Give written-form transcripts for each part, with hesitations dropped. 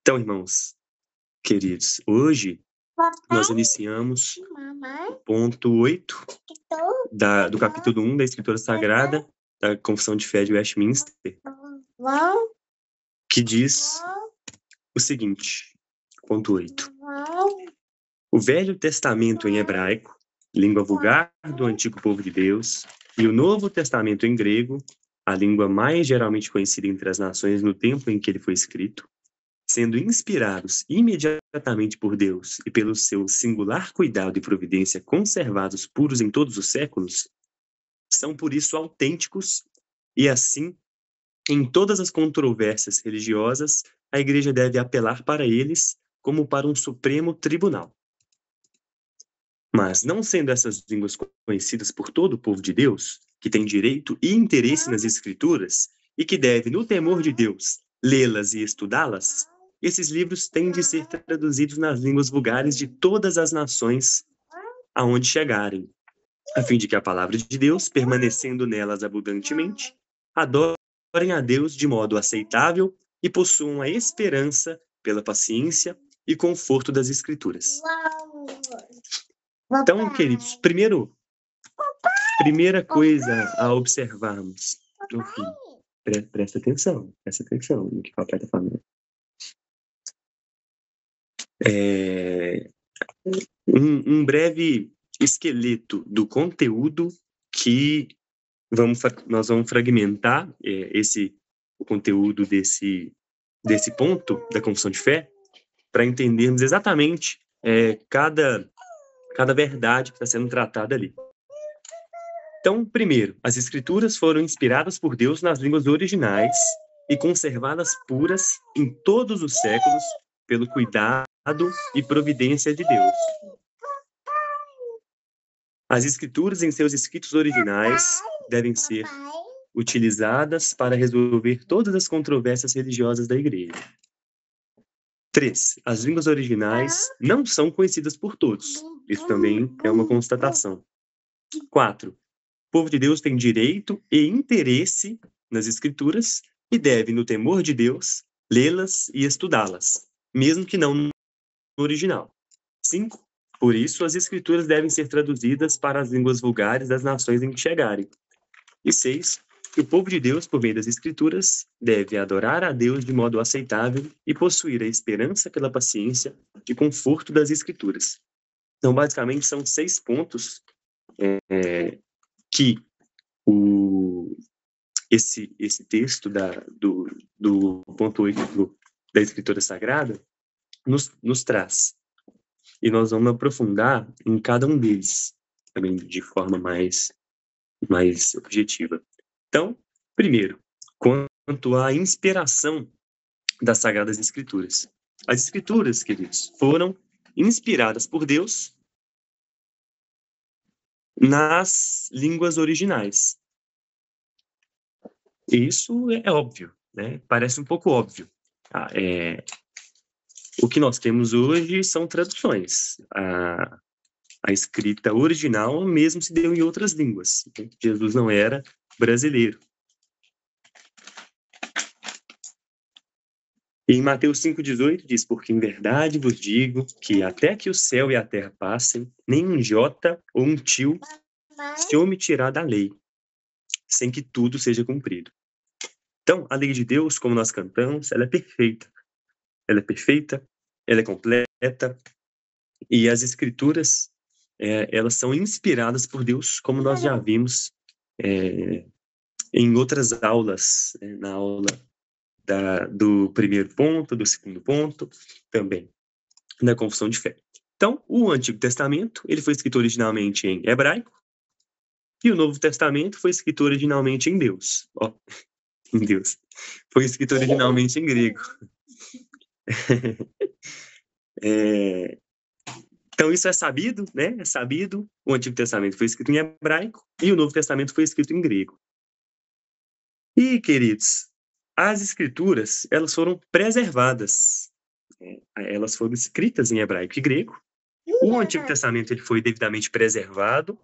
Então, irmãos queridos, hoje nós iniciamos o ponto 8 do capítulo 1 da Escritura Sagrada, da Confissão de Fé de Westminster, que diz o seguinte, ponto 8. O Velho Testamento em hebraico, língua vulgar do antigo povo de Deus, e o Novo Testamento em grego, a língua mais geralmente conhecida entre as nações no tempo em que ele foi escrito, sendo inspirados imediatamente por Deus e pelo seu singular cuidado e providência conservados puros em todos os séculos, são por isso autênticos e assim, em todas as controvérsias religiosas, a Igreja deve apelar para eles como para um supremo tribunal. Mas, não sendo essas línguas conhecidas por todo o povo de Deus, que tem direito e interesse nas Escrituras e que deve, no temor de Deus, lê-las e estudá-las, esses livros têm de ser traduzidos nas línguas vulgares de todas as nações aonde chegarem, a fim de que a palavra de Deus, permanecendo nelas abundantemente, adorem a Deus de modo aceitável e possuam a esperança pela paciência e conforto das Escrituras. Então, queridos, primeira coisa a observarmos. Presta atenção no que o papai está falando. Um breve esqueleto do conteúdo que nós vamos fragmentar o conteúdo desse ponto da confissão de fé para entendermos exatamente cada verdade que está sendo tratada ali. Então, primeiro, as Escrituras foram inspiradas por Deus nas línguas originais e conservadas puras em todos os séculos pelo cuidado e providência de Deus. As Escrituras, em seus escritos originais, devem ser utilizadas para resolver todas as controvérsias religiosas da Igreja. 3. As línguas originais não são conhecidas por todos. Isso também é uma constatação. 4. O povo de Deus tem direito e interesse nas Escrituras e deve, no temor de Deus, lê-las e estudá-las, mesmo que não no original. 5. Por isso, as Escrituras devem ser traduzidas para as línguas vulgares das nações em que chegarem. E 6. O povo de Deus, por meio das Escrituras, deve adorar a Deus de modo aceitável e possuir a esperança pela paciência e conforto das Escrituras. Então, basicamente, são 6 pontos que esse texto do ponto 8 da Escritura Sagrada nos traz. E nós vamos aprofundar em cada um deles, também de forma mais objetiva. Então, primeiro, quanto à inspiração das Sagradas Escrituras. As Escrituras, queridos, foram inspiradas por Deus nas línguas originais. Isso é óbvio, né? Parece um pouco óbvio. O que nós temos hoje são traduções. A escrita original mesmo se deu em outras línguas. Jesus não era brasileiro. E em Mateus 5,18 diz, porque em verdade vos digo que até que o céu e a terra passem, nem um jota ou um tio se omitirá da lei, sem que tudo seja cumprido. Então, a lei de Deus, como nós cantamos, ela é perfeita. Ela é perfeita, ela é completa, e as Escrituras, elas são inspiradas por Deus, como nós já vimos em outras aulas, na aula do primeiro ponto, do segundo ponto, também, na confissão de fé. Então, o Antigo Testamento, ele foi escrito originalmente em hebraico, e o Novo Testamento foi escrito originalmente em Deus. Em Deus. Foi escrito originalmente em grego. Então, isso é sabido, né? É sabido. O Antigo Testamento foi escrito em hebraico e o Novo Testamento foi escrito em grego. E, queridos, as Escrituras, elas foram preservadas. Elas foram escritas em hebraico e grego. O Antigo Testamento ele foi devidamente preservado,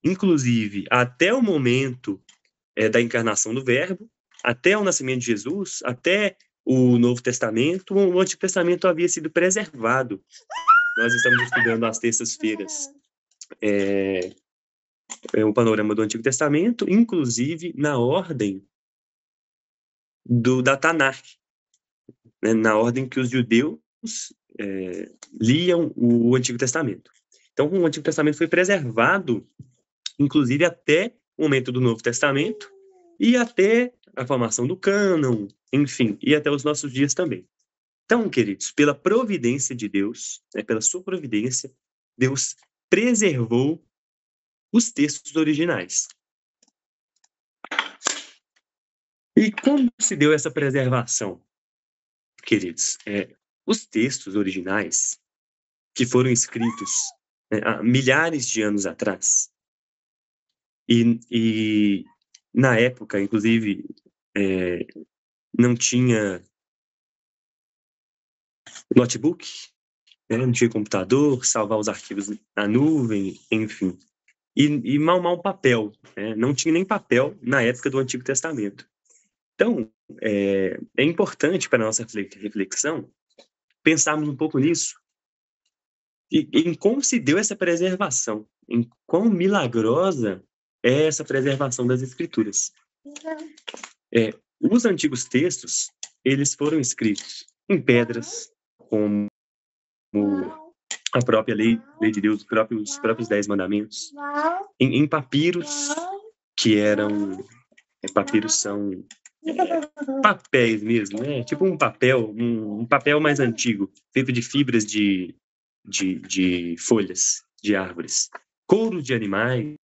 inclusive até o momento da encarnação do Verbo, até o nascimento de Jesus, até o Novo Testamento, o Antigo Testamento havia sido preservado. Nós estamos estudando às terças-feiras o panorama do Antigo Testamento, inclusive na ordem da Tanakh, né, na ordem que os judeus liam o Antigo Testamento. Então, o Antigo Testamento foi preservado, inclusive até o momento do Novo Testamento e até a formação do cânon, enfim, e até os nossos dias também. Então, queridos, pela providência de Deus, pela sua providência, Deus preservou os textos originais. E como se deu essa preservação, queridos? Os textos originais que foram escritos há milhares de anos atrás, e na época, inclusive, não tinha notebook, não tinha computador, salvar os arquivos na nuvem, enfim. E mal papel, não tinha nem papel na época do Antigo Testamento. Então, é importante para a nossa reflexão pensarmos um pouco nisso, e em como se deu essa preservação, em quão milagrosa é essa preservação das Escrituras. Os antigos textos, eles foram escritos em pedras, como a própria lei de Deus, os próprios 10 mandamentos, em papiros, que eram... papiros são papéis mesmo, né? Tipo um papel mais antigo, feito de fibras de folhas de árvores, couro de animais,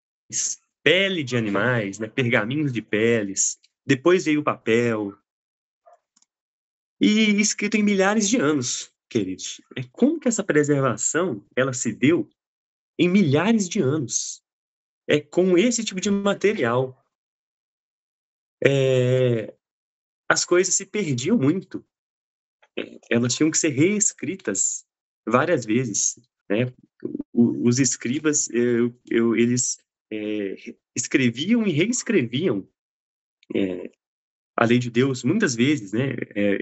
pele de animais, né? Pergaminhos de peles. Depois veio o papel, e escrito em milhares de anos, queridos. Como que essa preservação ela se deu em milhares de anos? Com esse tipo de material. As coisas se perdiam muito. Elas tinham que ser reescritas várias vezes, né? Os escribas, eles escreviam e reescreviam a lei de Deus muitas vezes, né?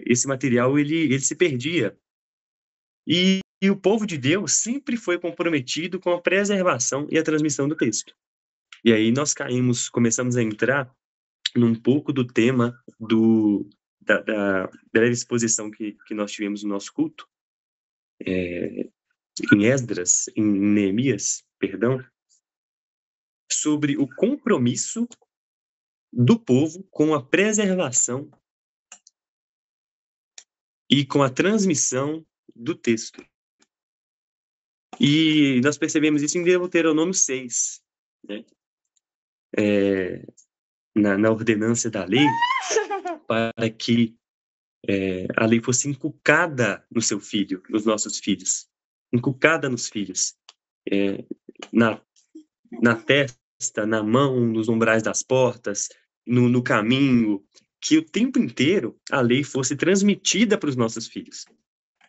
Esse material ele se perdia. E o povo de Deus sempre foi comprometido com a preservação e a transmissão do texto. E aí nós começamos a entrar num pouco do tema da breve exposição que nós tivemos no nosso culto, em Esdras, em Neemias, perdão, sobre o compromisso do povo com a preservação e com a transmissão do texto. E nós percebemos isso em Deuteronômio 6, né? Na ordenância da lei, para que a lei fosse inculcada no seu filho, nos nossos filhos, inculcada nos filhos, na testa, na mão, nos umbrais das portas, no caminho, que o tempo inteiro a lei fosse transmitida para os nossos filhos.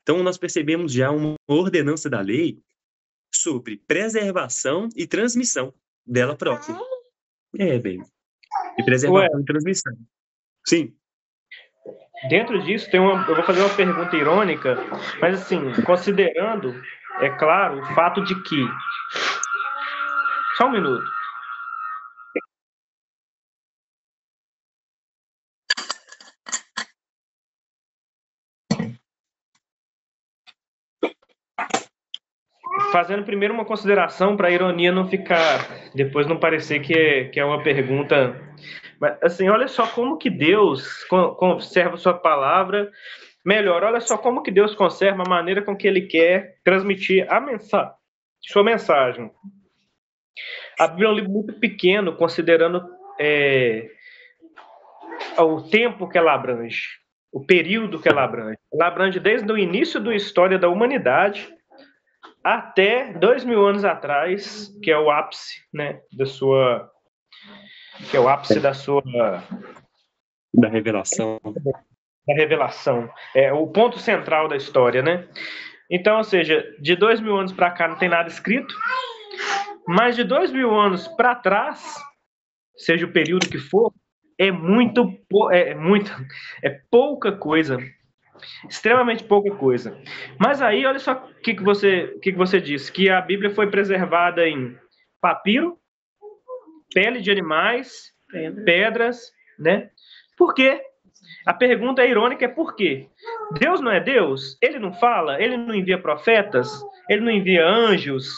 Então, nós percebemos já uma ordenança da lei sobre preservação e transmissão dela própria. Bem. E preservação e transmissão. Sim. Dentro disso, eu vou fazer uma pergunta irônica, mas assim, considerando, é claro, o fato de que... Só um minuto. Fazendo primeiro uma consideração para a ironia não ficar, depois não parecer que é uma pergunta. Mas assim, olha só como que Deus conserva sua palavra. Melhor, olha só como que Deus conserva a maneira com que Ele quer transmitir sua mensagem. A Bíblia é um livro muito pequeno, considerando o tempo que ela abrange, o período que ela abrange. Ela abrange desde o início da história da humanidade até 2000 anos atrás, que é o ápice, né, da sua da revelação. Da revelação. O ponto central da história, né? Então, ou seja, de 2000 anos para cá não tem nada escrito, mas de 2000 anos para trás, seja o período que for, é pouca coisa Extremamente pouca coisa. Mas aí, olha só o que você disse, que a Bíblia foi preservada em papiro, pele de animais, pedras, né? Por quê? A pergunta irônica é por quê? Deus não é Deus? Ele não fala? Ele não envia profetas? Ele não envia anjos?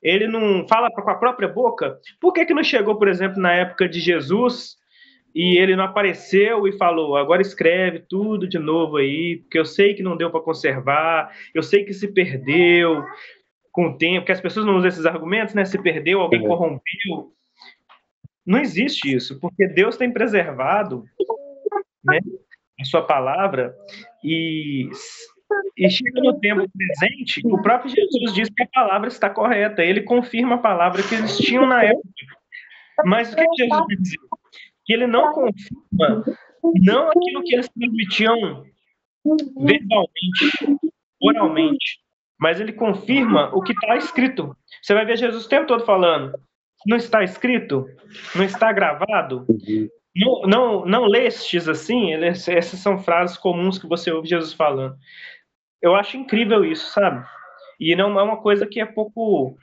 Ele não fala com a própria boca? Por que não chegou, por exemplo, na época de Jesus e ele não apareceu e falou: agora escreve tudo de novo aí, porque eu sei que não deu para conservar, eu sei que se perdeu com o tempo, que as pessoas não usam esses argumentos, né? Se perdeu, alguém corrompeu. Não existe isso, porque Deus tem preservado, né, a sua palavra, e chega no tempo presente, o próprio Jesus diz que a palavra está correta, ele confirma a palavra que eles tinham na época. Mas o que Jesus diz? Que ele não confirma, não aquilo que eles transmitiam verbalmente, oralmente, mas ele confirma o que está escrito. Você vai ver Jesus o tempo todo falando: não está escrito? Não está gravado? Não lestes assim? Essas são frases comuns que você ouve Jesus falando. Eu acho incrível isso, sabe? E não é uma coisa que é pouco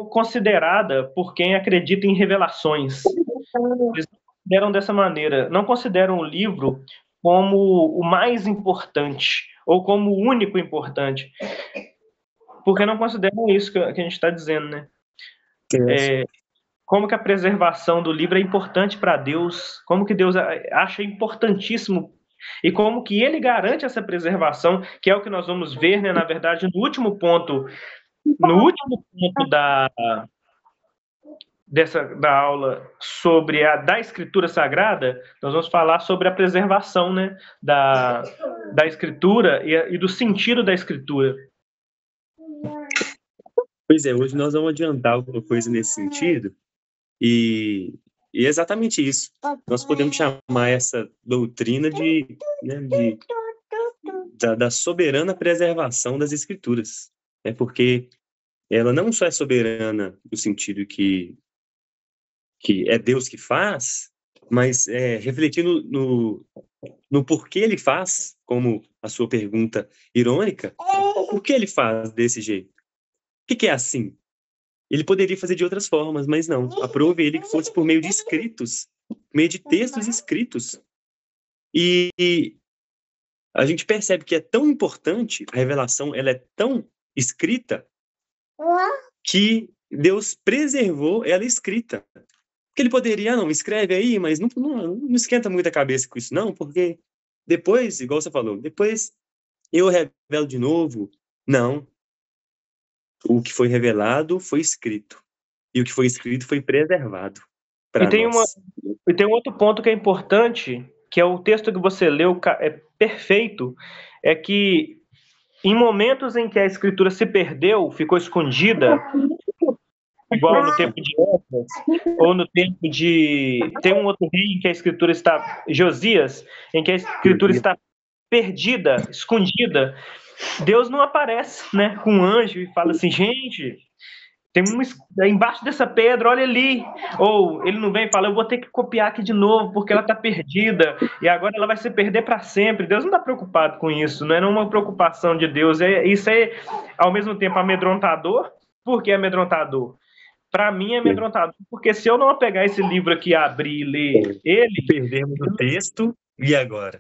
considerada por quem acredita em revelações. Eles não consideram dessa maneira, não consideram o livro como o mais importante ou como o único importante, porque não consideram isso que a gente está dizendo, né? Como que a preservação do livro é importante para Deus, como que Deus acha importantíssimo e como que ele garante essa preservação, que é o que nós vamos ver, né, na verdade, no último ponto da aula sobre da Escritura Sagrada, nós vamos falar sobre a preservação, né, da Escritura e do sentido da Escritura. Pois é, hoje nós vamos adiantar alguma coisa nesse sentido, e é exatamente isso. Nós podemos chamar essa doutrina da soberana preservação das Escrituras, né? Porque ela não só é soberana no sentido que é Deus que faz, mas refletindo no porquê ele faz, como a sua pergunta irônica, por que ele faz desse jeito? O que é assim? Ele poderia fazer de outras formas, mas não. Aprove ele que fosse por meio de escritos, por meio de textos escritos. E a gente percebe que é tão importante, a revelação ela é tão escrita, que Deus preservou ela escrita. Porque ele poderia, não, escreve aí, mas não esquenta muito a cabeça com isso, não, porque depois, igual você falou, depois eu revelo de novo. Não. O que foi revelado foi escrito. E o que foi escrito foi preservado. E tem um outro ponto que é importante, que é o texto que você leu, é perfeito, é que em momentos em que a escritura se perdeu, ficou escondida, igual no tempo de Esdras, ou no tempo de... Tem um outro rei em que a escritura está... Josias, em que a escritura está perdida, escondida. Deus não aparece, né, com um anjo e fala assim: gente, tem embaixo dessa pedra, olha ali. Ou ele não vem e fala: eu vou ter que copiar aqui de novo, porque ela está perdida, e agora ela vai se perder para sempre. Deus não está preocupado com isso, não é uma preocupação de Deus. Isso é, ao mesmo tempo, amedrontador. Por que amedrontador? Para mim é amedrontador, porque se eu não pegar esse livro aqui, abrir e ler ele... Perdemos o texto, e agora?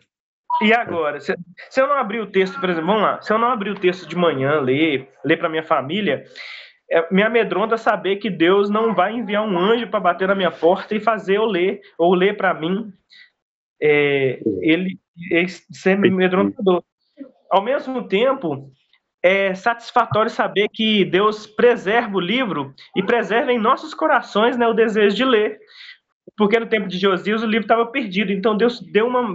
E agora? Se eu não abrir o texto, por exemplo, vamos lá, se eu não abrir o texto de manhã, ler para minha família, me amedronta saber que Deus não vai enviar um anjo para bater na minha porta e fazer eu ler, ou ler para mim. Ele ser amedrontador. Ao mesmo tempo, é satisfatório saber que Deus preserva o livro e preserva em nossos corações, né, o desejo de ler. Porque no tempo de Josias o livro estava perdido, então Deus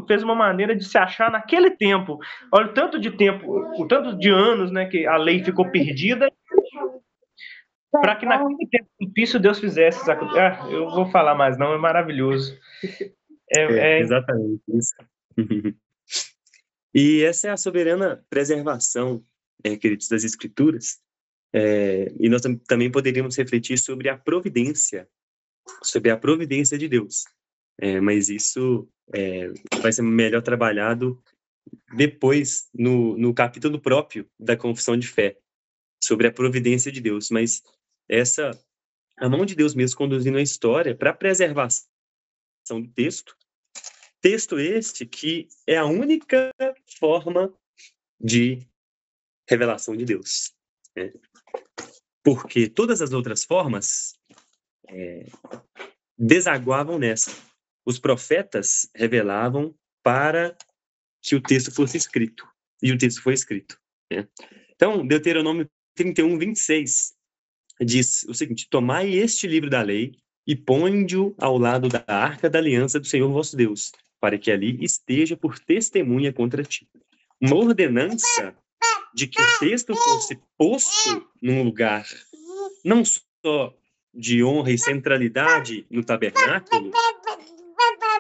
fez uma maneira de se achar naquele tempo. Olha o tanto de tempo, o tanto de anos, né, que a lei ficou perdida, para que naquele tempo difícil Deus fizesse. Eu vou falar mais não, é maravilhoso. Exatamente isso. E essa é a soberana preservação, queridos, das Escrituras. E nós também poderíamos refletir sobre a providência de Deus. Mas isso vai ser melhor trabalhado depois no capítulo próprio da Confissão de Fé, sobre a providência de Deus, mas a mão de Deus mesmo conduzindo a história para a preservação do texto este que é a única forma de revelação de Deus, né? Porque todas as outras formas desaguavam nessa. Os profetas revelavam para que o texto fosse escrito, e o texto foi escrito, né? Então, Deuteronômio 31, 26 diz o seguinte: tomai este livro da lei e ponde-o ao lado da arca da aliança do Senhor vosso Deus, para que ali esteja por testemunha contra ti. Uma ordenança de que o texto fosse posto num lugar não só de honra e centralidade no tabernáculo,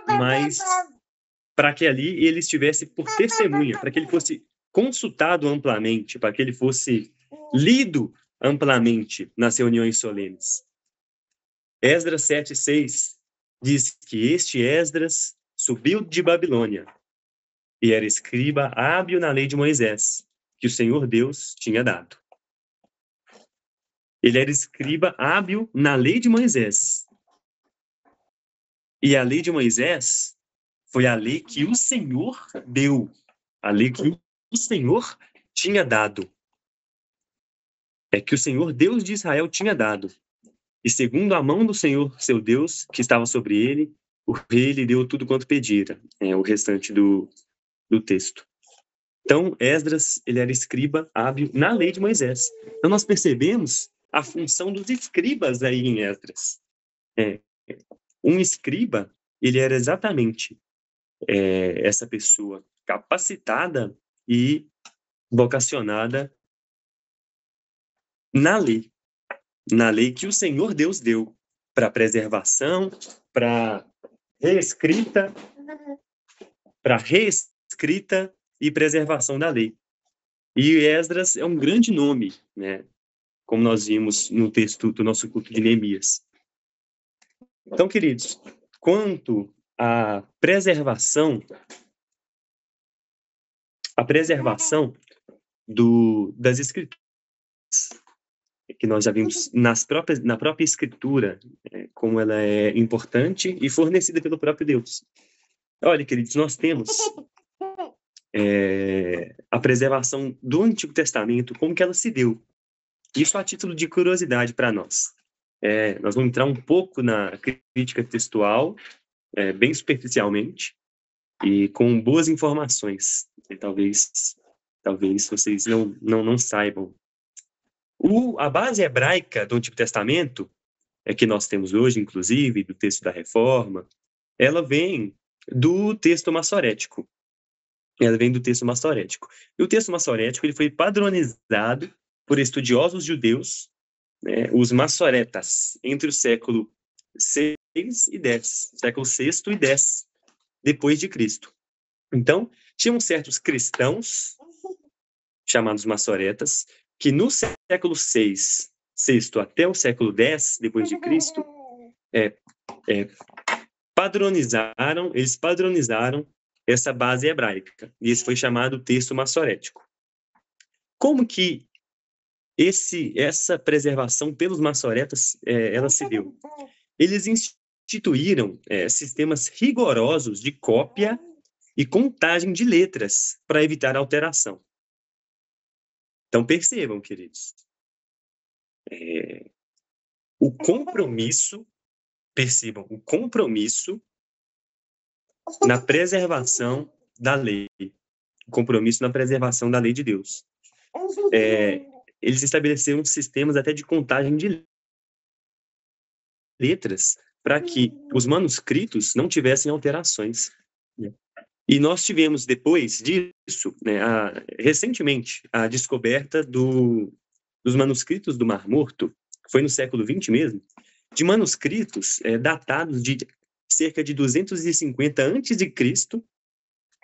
mas para que ali ele estivesse por testemunha, para que ele fosse consultado amplamente, para que ele fosse lido amplamente nas reuniões solenes. Esdras 7:6 diz que este Esdras subiu de Babilônia e era escriba hábil na lei de Moisés, que o Senhor Deus tinha dado. Ele era escriba hábil na lei de Moisés. E a lei de Moisés foi a lei que o Senhor deu, a lei que o Senhor tinha dado. É que o Senhor Deus de Israel tinha dado. E segundo a mão do Senhor, seu Deus, que estava sobre ele, o rei lhe deu tudo quanto pedira. É o restante do texto. Então, Esdras, ele era escriba hábil na lei de Moisés. Então, nós percebemos a função dos escribas aí em Esdras. Um escriba, ele era exatamente essa pessoa capacitada e vocacionada na lei que o Senhor Deus deu para preservação, para reescrita e preservação da lei. E Esdras é um grande nome, né? Como nós vimos no texto do nosso culto de Neemias. Então, queridos, quanto à preservação das escrituras, que nós já vimos na própria escritura, como ela é importante e fornecida pelo próprio Deus. Olha, queridos, nós temos a preservação do Antigo Testamento, como que ela se deu. Isso a título de curiosidade para nós. Nós vamos entrar um pouco na crítica textual, bem superficialmente, e com boas informações. E talvez vocês não saibam. A base hebraica do Antigo Testamento, que nós temos hoje, inclusive, do texto da Reforma, ela vem do texto massorético. E o texto massorético ele foi padronizado por estudiosos judeus, né, os massoretas, entre o século 6 e 10, século 6 e 10, depois de Cristo. Então, tinham certos cristãos, chamados massoretas, que no século 6 até o século 10, depois de Cristo, eles padronizaram essa base hebraica. E esse foi chamado texto massorético. Como que essa preservação pelos massoretas ela se deu? Eles instituíram sistemas rigorosos de cópia e contagem de letras para evitar alteração. Então, percebam, queridos, o compromisso na preservação da lei, o compromisso na preservação da lei de Deus. Eles estabeleceram sistemas até de contagem de letras para que os manuscritos não tivessem alterações. E nós tivemos, depois disso, recentemente, a descoberta dos manuscritos do Mar Morto, foi no século XX mesmo, de manuscritos datados de cerca de 250 a.C.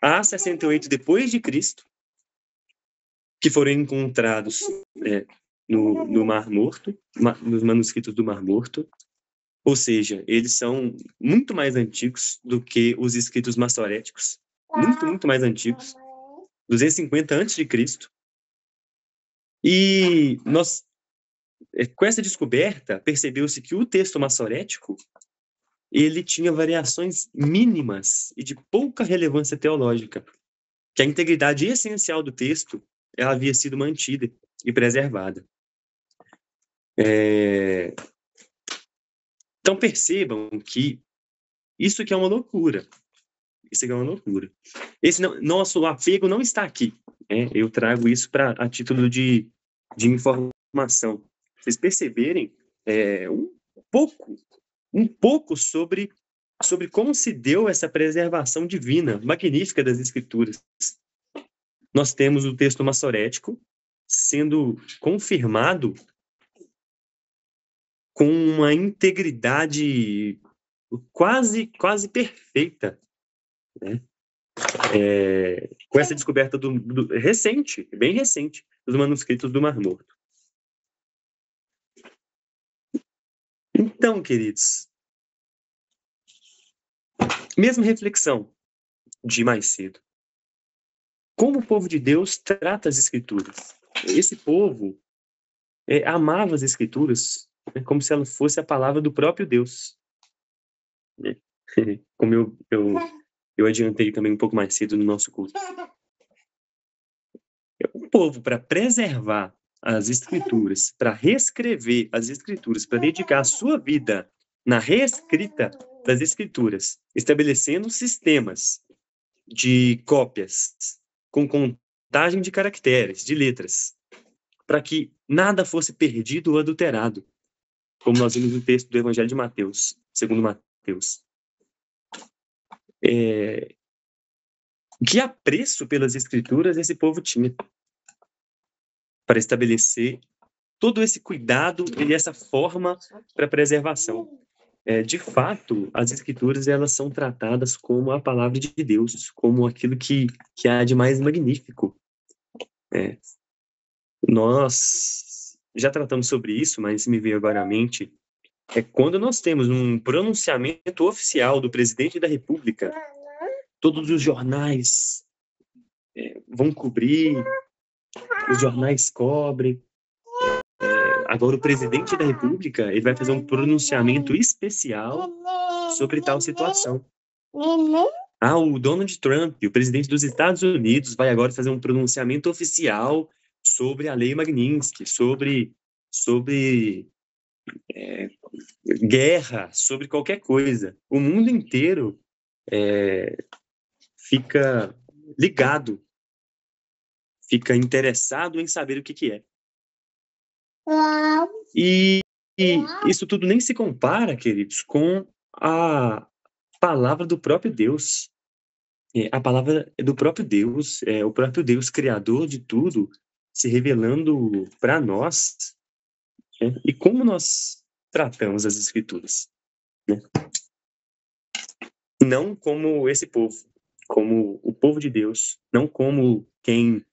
a 68 depois de Cristo, que foram encontrados no Mar Morto, nos manuscritos do Mar Morto. Ou seja, eles são muito mais antigos do que os escritos massoréticos, muito mais antigos. 250 a.C. E nós, com essa descoberta, percebeu-se que o texto massorético ele tinha variações mínimas e de pouca relevância teológica, que a integridade essencial do texto ela havia sido mantida e preservada. Então percebam que isso aqui é uma loucura. Isso aqui é uma loucura. Nosso apego não está aqui. Eu trago isso a título de informação. Vocês perceberem um pouco sobre como se deu essa preservação divina, magnífica das Escrituras. Nós temos o texto massorético sendo confirmado com uma integridade quase perfeita, né? Com essa descoberta recente, bem recente, dos manuscritos do Mar Morto. Então, queridos, mesma reflexão de mais cedo. Como o povo de Deus trata as Escrituras? Esse povo amava as Escrituras como se ela fosse a palavra do próprio Deus. Como eu adiantei também um pouco mais cedo no nosso culto. O povo, para preservar as Escrituras, para reescrever as Escrituras, para dedicar a sua vida na reescrita das Escrituras, estabelecendo sistemas de cópias com contagem de caracteres, de letras, para que nada fosse perdido ou adulterado, como nós vimos no texto do Evangelho de Mateus, segundo Mateus. Que apreço pelas Escrituras esse povo tinha para estabelecer todo esse cuidado e essa forma para preservação. De fato, as Escrituras elas são tratadas como a palavra de Deus, como aquilo que há de mais magnífico. Nós já tratamos sobre isso, mas me veio agora à mente, quando nós temos um pronunciamento oficial do presidente da República, todos os jornais vão cobrir, os jornais cobrem. Agora o presidente da República ele vai fazer um pronunciamento especial sobre tal situação. O Donald Trump, o presidente dos Estados Unidos, vai agora fazer um pronunciamento oficial sobre a Lei Magnitsky, sobre guerra, sobre qualquer coisa. O mundo inteiro fica ligado, fica interessado em saber o que é. E isso tudo nem se compara, queridos, com a palavra do próprio Deus. A palavra do próprio Deus, o próprio Deus criador de tudo, se revelando para nós. E como nós tratamos as Escrituras, né? Não como esse povo, como o povo de Deus, não como quem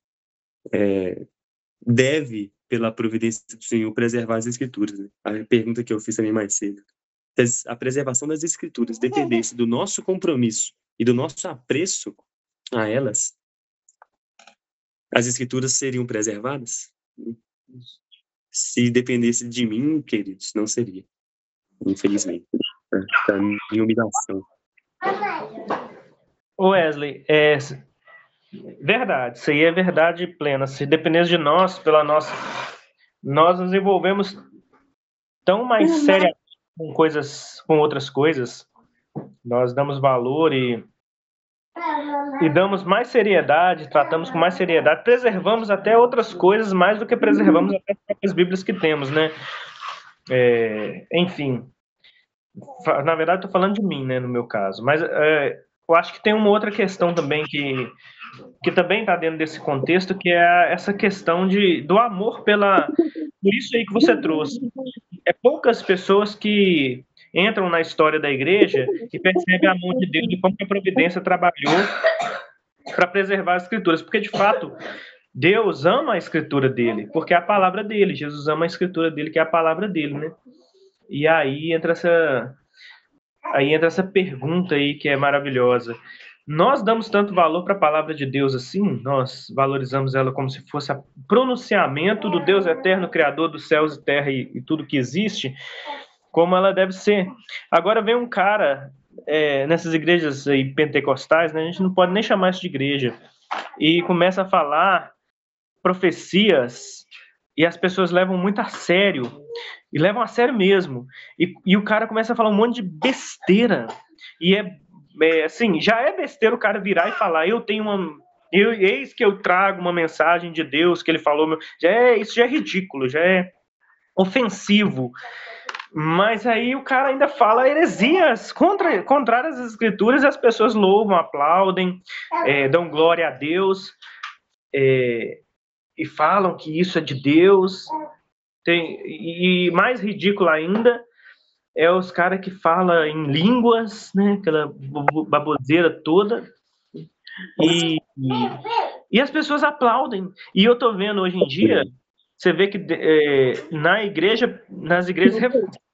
deve, pela providência do Senhor, preservar as Escrituras. Né? A pergunta que eu fiz também mais cedo. Se a preservação das Escrituras dependesse do nosso compromisso e do nosso apreço a elas, as Escrituras seriam preservadas? Se dependesse de mim, queridos, não seria. Infelizmente. Tá em humilhação. Wesley, verdade, isso aí é verdade plena. Se dependesse de nós, nós nos envolvemos tão mais seriamente com outras coisas. Nós damos valor e damos mais seriedade, tratamos com mais seriedade, preservamos até outras coisas mais do que preservamos até as próprias Bíblias que temos, né? Enfim, na verdade estou falando de mim, né, no meu caso, mas eu acho que tem uma outra questão também que também está dentro desse contexto, que é essa questão do amor por isso aí que você trouxe. Poucas pessoas que entram na história da igreja e percebem a mão de Deus e como a providência trabalhou para preservar as Escrituras, porque de fato Deus ama a Escritura dele, porque é a palavra dele. Jesus ama a Escritura dele, que é a palavra dele, né? E aí entra essa pergunta aí que é maravilhosa. Nós damos tanto valor para a palavra de Deus assim, nós valorizamos ela como se fosse o pronunciamento do Deus eterno, Criador dos céus e terra e tudo que existe, como ela deve ser. Agora vem um cara nessas igrejas aí pentecostais, né, a gente não pode nem chamar isso de igreja, e começa a falar profecias e as pessoas levam muito a sério, e levam a sério mesmo, e o cara começa a falar um monte de besteira, e assim, já é besteira o cara virar e falar, eis que eu trago uma mensagem de Deus que ele falou, isso já é ridículo, já é ofensivo. Mas aí o cara ainda fala heresias contrárias às escrituras, e as pessoas louvam, aplaudem, dão glória a Deus, e falam que isso é de Deus. E mais ridículo ainda é os caras que falam em línguas, né, aquela baboseira toda, e as pessoas aplaudem. E eu tô vendo hoje em dia, você vê que nas igrejas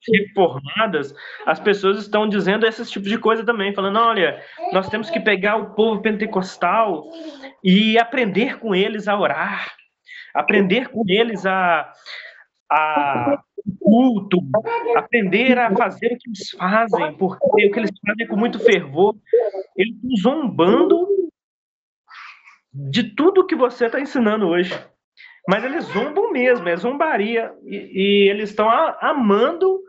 reformadas, as pessoas estão dizendo esse tipo de coisa também, falando, olha, nós temos que pegar o povo pentecostal e aprender com eles a orar, aprender com eles a culto, aprender a fazer o que eles fazem, porque o que eles fazem é com muito fervor. Eles estão zombando de tudo que você está ensinando hoje. Mas eles zombam mesmo, é zombaria. E eles estão amando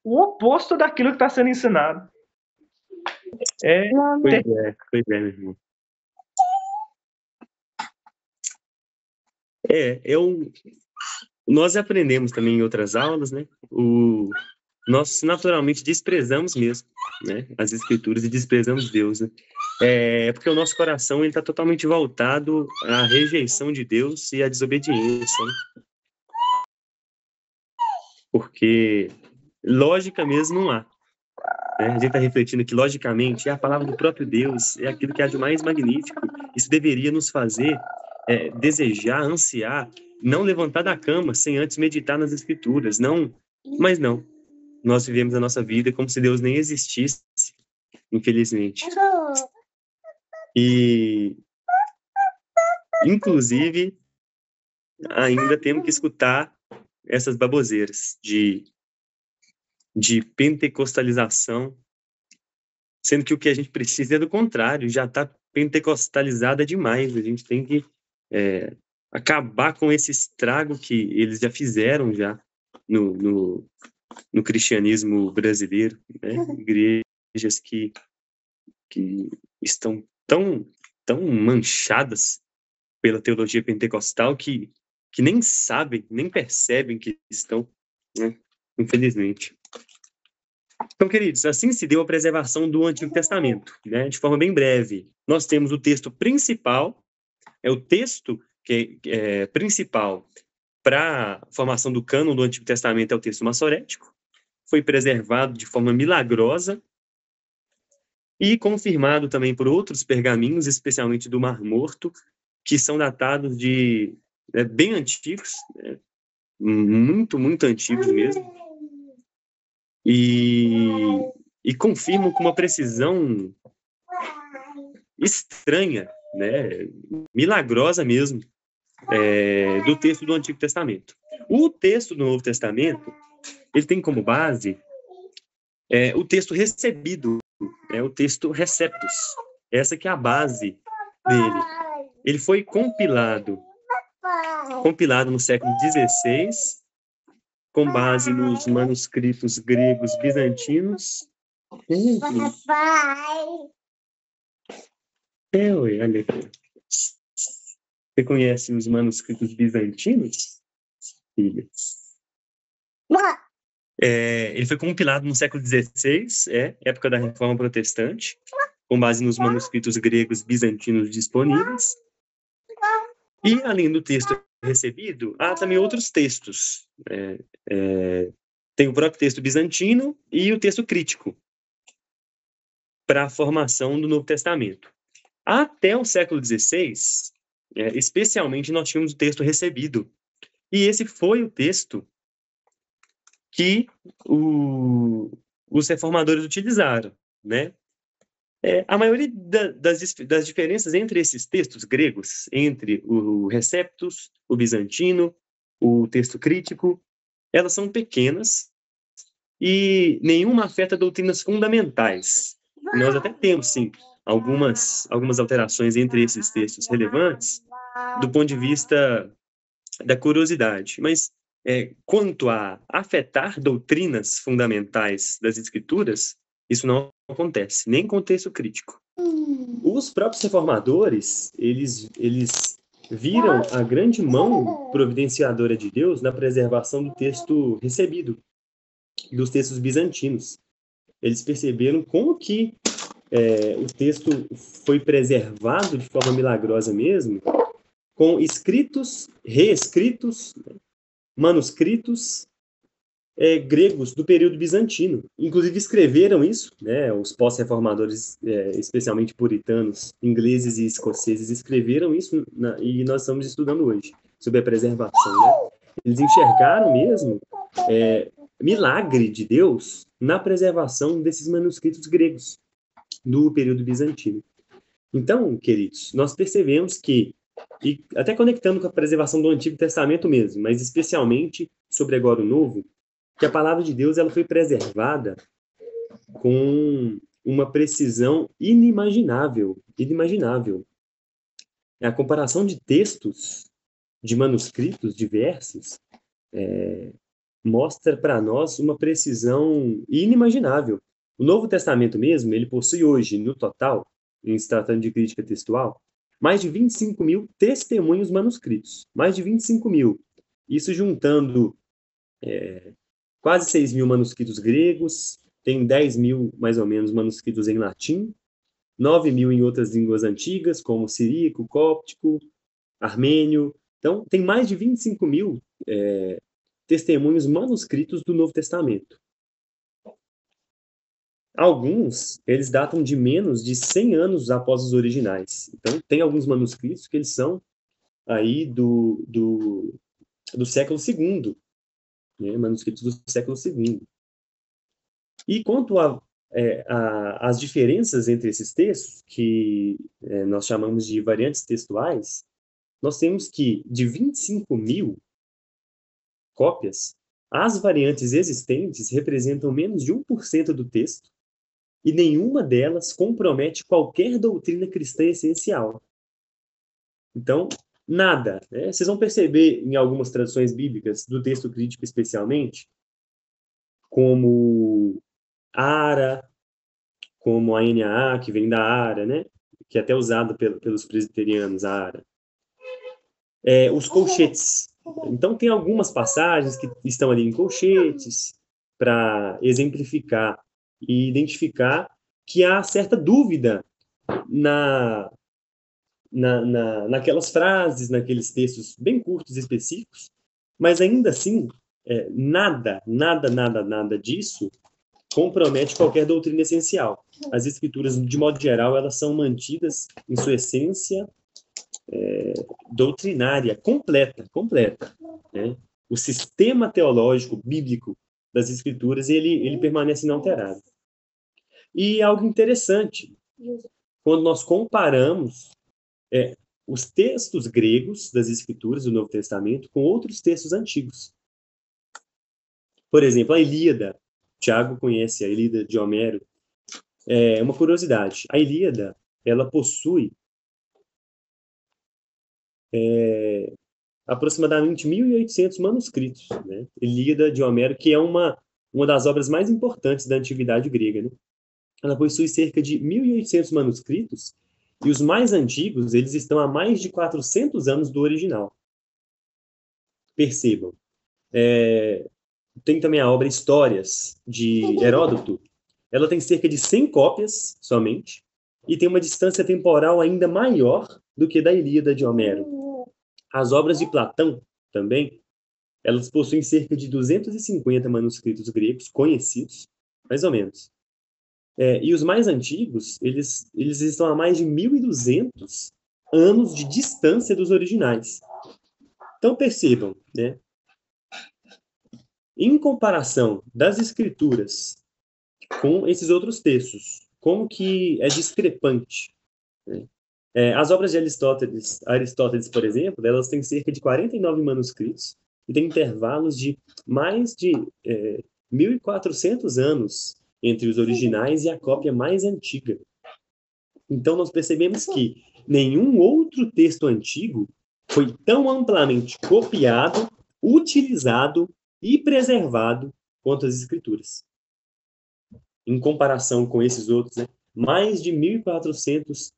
o oposto daquilo que está sendo ensinado. Pois é, meu irmão. Nós aprendemos também em outras aulas, né? Nós naturalmente desprezamos mesmo, né, as escrituras e desprezamos Deus, né? Porque o nosso coração está totalmente voltado à rejeição de Deus e à desobediência, né? Porque lógica mesmo não há, né? A gente está refletindo que logicamente a palavra do próprio Deus é aquilo que há de mais magnífico. Isso deveria nos fazer desejar, ansiar, não levantar da cama sem antes meditar nas escrituras, mas não. Nós vivemos a nossa vida como se Deus nem existisse, infelizmente. E, inclusive, ainda temos que escutar essas baboseiras de pentecostalização, sendo que o que a gente precisa é do contrário, já está pentecostalizada demais. A gente tem que acabar com esse estrago que eles já fizeram já no cristianismo brasileiro, né? Igrejas que estão tão manchadas pela teologia pentecostal que nem sabem, nem percebem que estão, né? Infelizmente. Então, queridos, assim se deu a preservação do Antigo Testamento, né? De forma bem breve. Nós temos o texto principal, o texto que é principal para a formação do cânon do Antigo Testamento é o texto massorético, foi preservado de forma milagrosa e confirmado também por outros pergaminhos, especialmente do Mar Morto, que são datados de bem antigos, muito, muito antigos mesmo, e confirmam com uma precisão estranha, né, milagrosa mesmo, do texto do Antigo Testamento. O texto do Novo Testamento, ele tem como base o texto recebido, o texto receptus. Essa que é a base dele. Ele foi compilado no século XVI, com base nos manuscritos gregos bizantinos. Olha aqui. Você conhece os manuscritos bizantinos, filha? Ele foi compilado no século XVI, época da Reforma Protestante, com base nos manuscritos gregos bizantinos disponíveis. E, além do texto recebido, há também outros textos. Tem o próprio texto bizantino e o texto crítico para a formação do Novo Testamento. Até o século XVI, especialmente, nós tínhamos o texto recebido. E esse foi o texto que os reformadores utilizaram, né? A maioria das diferenças entre esses textos gregos, entre o Receptus, o bizantino, o texto crítico, elas são pequenas e nenhuma afeta doutrinas fundamentais. Nós até temos, sim, algumas alterações entre esses textos relevantes do ponto de vista da curiosidade, mas quanto a afetar doutrinas fundamentais das Escrituras, isso não acontece, nem com o texto crítico. Os próprios reformadores, eles viram a grande mão providenciadora de Deus na preservação do texto recebido, dos textos bizantinos. Eles perceberam como que o texto foi preservado de forma milagrosa mesmo, com escritos, reescritos, manuscritos gregos do período bizantino. Inclusive escreveram isso, né, os pós-reformadores, especialmente puritanos, ingleses e escoceses, escreveram isso, e nós estamos estudando hoje, sobre a preservação. Né? Eles enxergaram mesmo milagre de Deus na preservação desses manuscritos gregos do período bizantino. Então, queridos, nós percebemos que, e até conectando com a preservação do Antigo Testamento mesmo, mas especialmente sobre agora o Novo, que a palavra de Deus ela foi preservada com uma precisão inimaginável. A comparação de textos, de manuscritos diversos, mostra para nós uma precisão inimaginável. O Novo Testamento mesmo, ele possui hoje, no total, em se tratando de crítica textual, mais de 25 mil testemunhos manuscritos. Mais de 25 mil. Isso juntando quase 6 mil manuscritos gregos, tem 10 mil, mais ou menos, manuscritos em latim, 9 mil em outras línguas antigas, como siríaco, cóptico, armênio. Então, tem mais de 25 mil testemunhos manuscritos do Novo Testamento. Alguns, eles datam de menos de 100 anos após os originais. Então, tem alguns manuscritos que eles são aí do século II, né? Manuscritos do século II. E quanto às diferenças entre esses textos, que nós chamamos de variantes textuais, nós temos que, de 25 mil cópias, as variantes existentes representam menos de 1% do texto, e nenhuma delas compromete qualquer doutrina cristã essencial. Então, nada. Né? Vocês vão perceber em algumas traduções bíblicas, do texto crítico especialmente, como Ara, como a NAA, que vem da Ara, né? Que é até usado pelos presbiterianos, a Ara. Os colchetes. Então, tem algumas passagens que estão ali em colchetes para exemplificar e identificar que há certa dúvida naquelas frases, naqueles textos bem curtos e específicos, mas ainda assim, nada disso compromete qualquer doutrina essencial. As escrituras, de modo geral, elas são mantidas em sua essência doutrinária, completa. Né? O sistema teológico, bíblico das escrituras, ele permanece inalterado. E algo interessante, quando nós comparamos os textos gregos das escrituras do Novo Testamento com outros textos antigos. Por exemplo, a Ilíada. Tiago conhece a Ilíada de Homero. É uma curiosidade. A Ilíada, ela possui aproximadamente 1.800 manuscritos. Né? Ilíada de Homero, que é uma das obras mais importantes da antiguidade grega. Né? Ela possui cerca de 1.800 manuscritos, e os mais antigos, eles estão há mais de 400 anos do original. Percebam. Tem também a obra Histórias, de Heródoto. Ela tem cerca de 100 cópias somente, e tem uma distância temporal ainda maior do que da Ilíada de Homero. As obras de Platão, também, elas possuem cerca de 250 manuscritos gregos conhecidos, mais ou menos. E os mais antigos, eles estão a mais de 1.200 anos de distância dos originais. Então, percebam, né? Em comparação das escrituras com esses outros textos, como que é discrepante, né? As obras de Aristóteles, por exemplo, elas têm cerca de 49 manuscritos e têm intervalos de mais de 1.400 anos entre os originais e a cópia mais antiga. Então, nós percebemos que nenhum outro texto antigo foi tão amplamente copiado, utilizado e preservado quanto as Escrituras. Em comparação com esses outros, né, mais de 1.400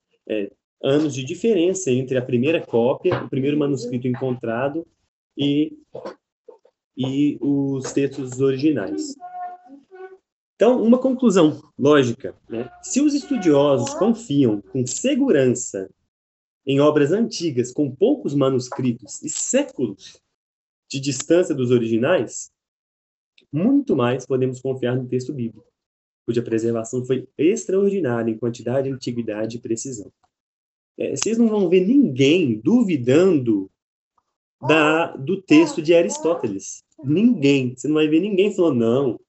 anos de diferença entre a primeira cópia, o primeiro manuscrito encontrado e os textos originais. Então, uma conclusão lógica, né? Se os estudiosos confiam com segurança em obras antigas com poucos manuscritos e séculos de distância dos originais, muito mais podemos confiar no texto bíblico, cuja preservação foi extraordinária em quantidade, antiguidade e precisão. Vocês não vão ver ninguém duvidando do texto de Aristóteles. Ninguém. Você não vai ver ninguém falando, não,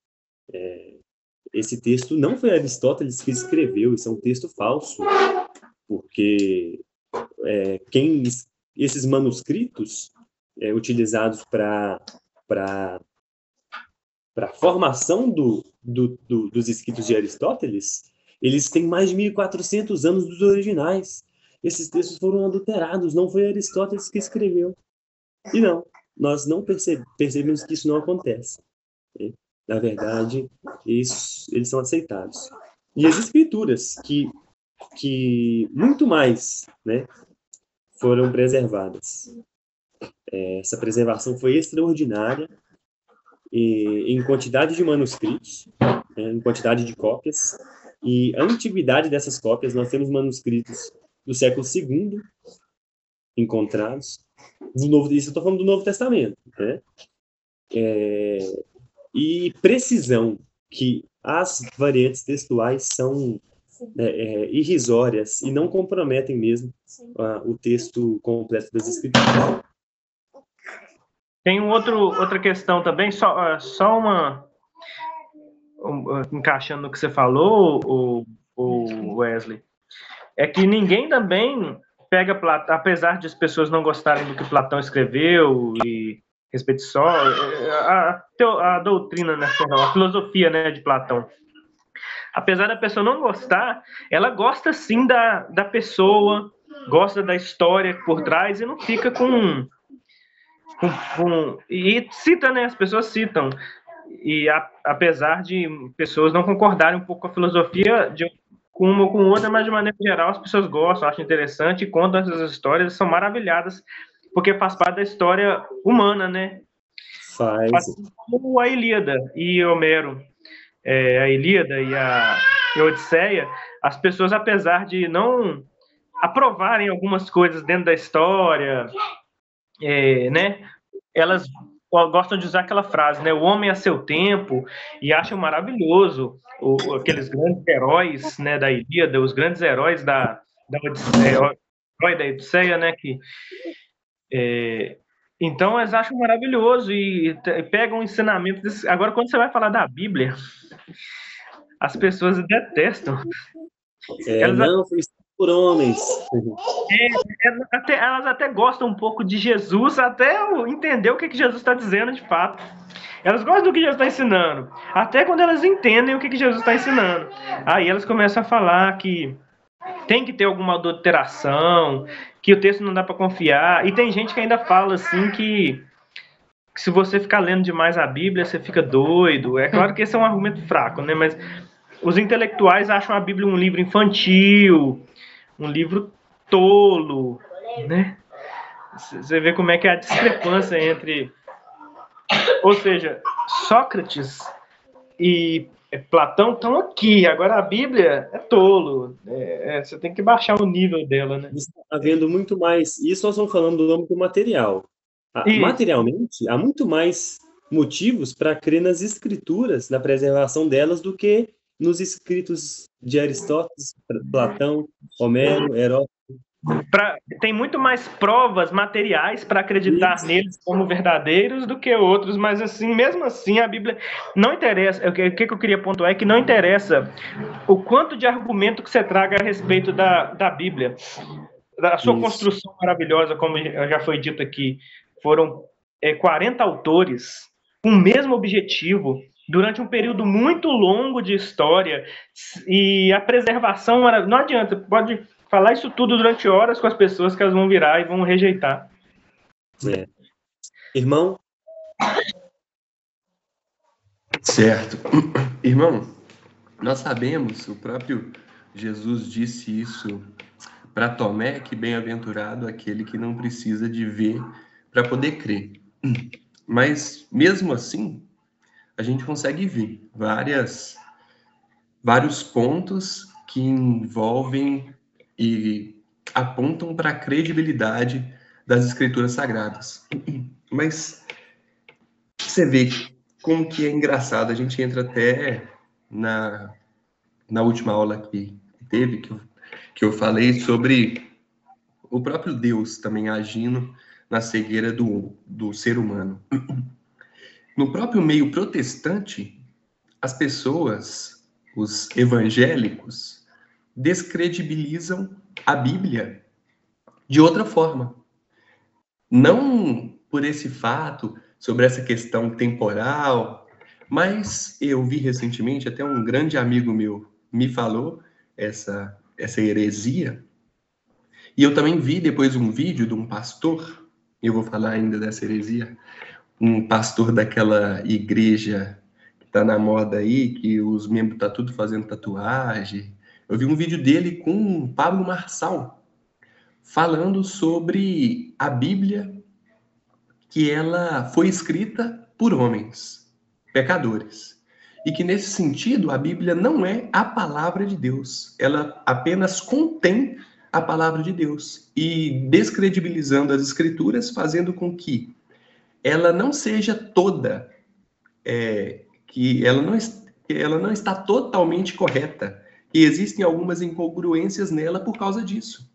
esse texto não foi Aristóteles que escreveu, isso é um texto falso, porque esses manuscritos utilizados para a formação dos escritos de Aristóteles, eles têm mais de 1.400 anos dos originais. Esses textos foram adulterados, não foi Aristóteles que escreveu. E não, nós não percebemos que isso não acontece. Na verdade, eles são aceitados. E as escrituras, que muito mais, né, foram preservadas. Essa preservação foi extraordinária em quantidade de manuscritos, em quantidade de cópias, e a antiguidade dessas cópias, nós temos manuscritos do século II encontrados, isso eu estou falando do Novo Testamento, né? E precisão, que as variantes textuais são irrisórias e não comprometem mesmo o texto completo das Escrituras. Tem outra questão também, só encaixando no que você falou, o Wesley, é que ninguém também pega Platão, apesar de as pessoas não gostarem do que Platão escreveu e respeito só a doutrina, né, a filosofia, né, de Platão. Apesar da pessoa não gostar, ela gosta sim da pessoa, gosta da história por trás e não fica e cita, né? As pessoas citam. E apesar de pessoas não concordarem um pouco com a filosofia com uma ou com outra, mas de maneira geral as pessoas gostam, acham interessante e contam essas histórias, são maravilhadas, porque faz parte da história humana, né? Faz como a Ilíada e Homero. A Ilíada e a Odisseia, as pessoas, apesar de não aprovarem algumas coisas dentro da história, né, elas gostam de usar aquela frase, né, o homem a seu tempo, e acham maravilhoso aqueles grandes heróis, né, da Ilíada, os grandes heróis da Odisseia, né, então eles acham maravilhoso e pegam ensinamentos. Agora, quando você vai falar da Bíblia, as pessoas detestam. Não, foi por homens. Elas até gostam um pouco de Jesus, até entender o que Jesus está dizendo de fato. Elas gostam do que Jesus está ensinando, até quando elas entendem o que Jesus está ensinando. Aí elas começam a falar que tem que ter alguma adulteração, que o texto não dá para confiar. E tem gente que ainda fala assim que se você ficar lendo demais a Bíblia, você fica doido. É claro que esse é um argumento fraco, né? Mas os intelectuais acham a Bíblia um livro infantil, um livro tolo, né? Você vê como é que é a discrepância entre... Ou seja, Sócrates e Platão estão aqui, agora a Bíblia é tolo. Você tem que baixar o nível dela, né? Está havendo muito mais... Isso nós estamos falando do âmbito material. Materialmente, há muito mais motivos para crer nas escrituras, na preservação delas, do que nos escritos de Aristóteles, Platão, Homero, Heródoto. tem muito mais provas materiais para acreditar neles como verdadeiros do que outros, mas assim, mesmo assim, a Bíblia não interessa. O que eu queria pontuar é que não interessa o quanto de argumento que você traga a respeito da Bíblia, da sua construção maravilhosa, como já foi dito aqui. Foram 40 autores com o mesmo objetivo durante um período muito longo de história, e a preservação, não adianta, pode falar isso tudo durante horas com as pessoas, que elas vão virar e vão rejeitar. Irmão? Certo. Irmão, nós sabemos, o próprio Jesus disse isso para Tomé, que bem-aventurado aquele que não precisa de ver para poder crer. Mas, mesmo assim, a gente consegue ver vários pontos que envolvem e apontam para a credibilidade das Escrituras Sagradas. Mas você vê como que é engraçado, a gente entra até na última aula que teve, que eu falei sobre o próprio Deus também agindo na cegueira do ser humano. No próprio meio protestante, as pessoas, os evangélicos, descredibilizam a Bíblia de outra forma. Não por esse fato, sobre essa questão temporal, mas eu vi recentemente, até um grande amigo meu me falou essa heresia, e eu também vi depois um vídeo de um pastor, eu vou falar ainda dessa heresia, um pastor daquela igreja que está na moda aí, que os membros estão tudo fazendo tatuagem. Eu vi um vídeo dele com o Pablo Marçal, falando sobre a Bíblia, que ela foi escrita por homens, pecadores. E que, nesse sentido, a Bíblia não é a palavra de Deus. Ela apenas contém a palavra de Deus. E descredibilizando as Escrituras, fazendo com que ela não seja toda, que ela não está totalmente correta. E existem algumas incongruências nela por causa disso.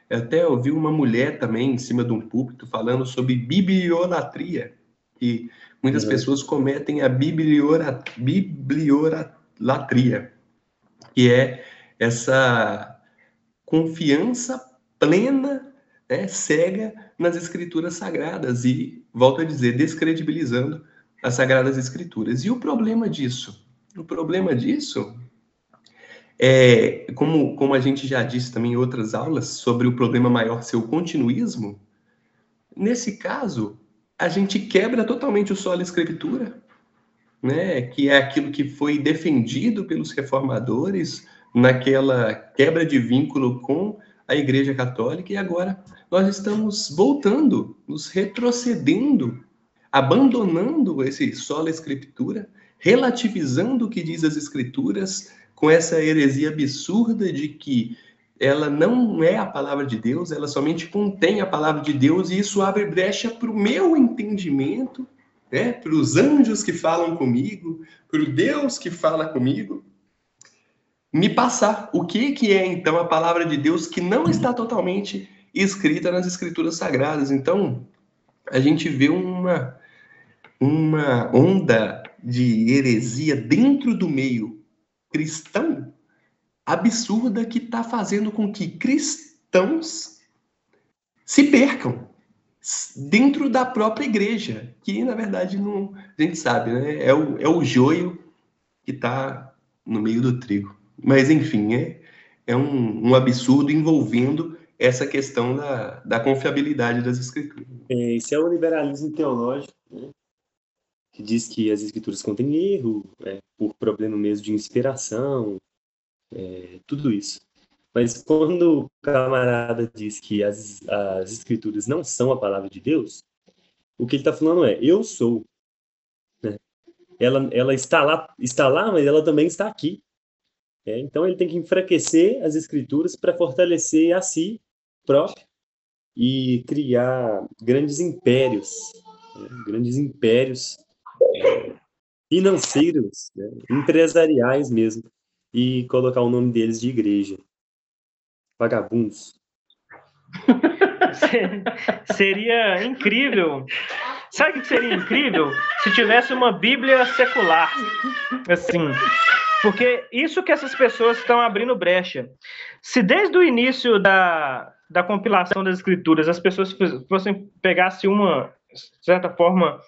Eu até ouvi uma mulher também em cima de um púlpito falando sobre bibliolatria, que muitas pessoas cometem a bibliolatria, que é essa confiança plena, cega nas Escrituras Sagradas e, volto a dizer, descredibilizando as Sagradas Escrituras. E o problema disso? O problema disso como a gente já disse também em outras aulas, sobre o problema maior ser o continuismo, nesse caso, a gente quebra totalmente o solo escritura, né, que é aquilo que foi defendido pelos reformadores naquela quebra de vínculo com a Igreja Católica, e agora nós estamos voltando, nos retrocedendo, abandonando esse solo escritura, relativizando o que diz as Escrituras, com essa heresia absurda de que ela não é a palavra de Deus, ela somente contém a palavra de Deus, e isso abre brecha para o meu entendimento, para os anjos que falam comigo, para o Deus que fala comigo, me passar o que é, então, a palavra de Deus que não está totalmente escrita nas Escrituras Sagradas. Então, a gente vê uma onda de heresia dentro do meio cristão absurda, que está fazendo com que cristãos se percam dentro da própria igreja, que na verdade não, a gente sabe, né? É o joio que está no meio do trigo. Mas enfim, é um absurdo envolvendo essa questão da confiabilidade das Escrituras. Esse é o liberalismo teológico, né? Que diz que as Escrituras contêm erro, por problema mesmo de inspiração, tudo isso. Mas quando o camarada diz que as Escrituras não são a palavra de Deus, o que ele está falando é: eu sou. Né? Ela está lá, mas ela também está aqui. Então ele tem que enfraquecer as Escrituras para fortalecer a si próprio e criar grandes impérios financeiros, né? Empresariais mesmo, e colocar o nome deles de igreja. Vagabundos. Seria incrível. Sabe o que seria incrível? Se tivesse uma Bíblia secular, assim. Porque isso que essas pessoas estão abrindo brecha. Se desde o início da compilação das escrituras as pessoas pegassem uma, de certa forma,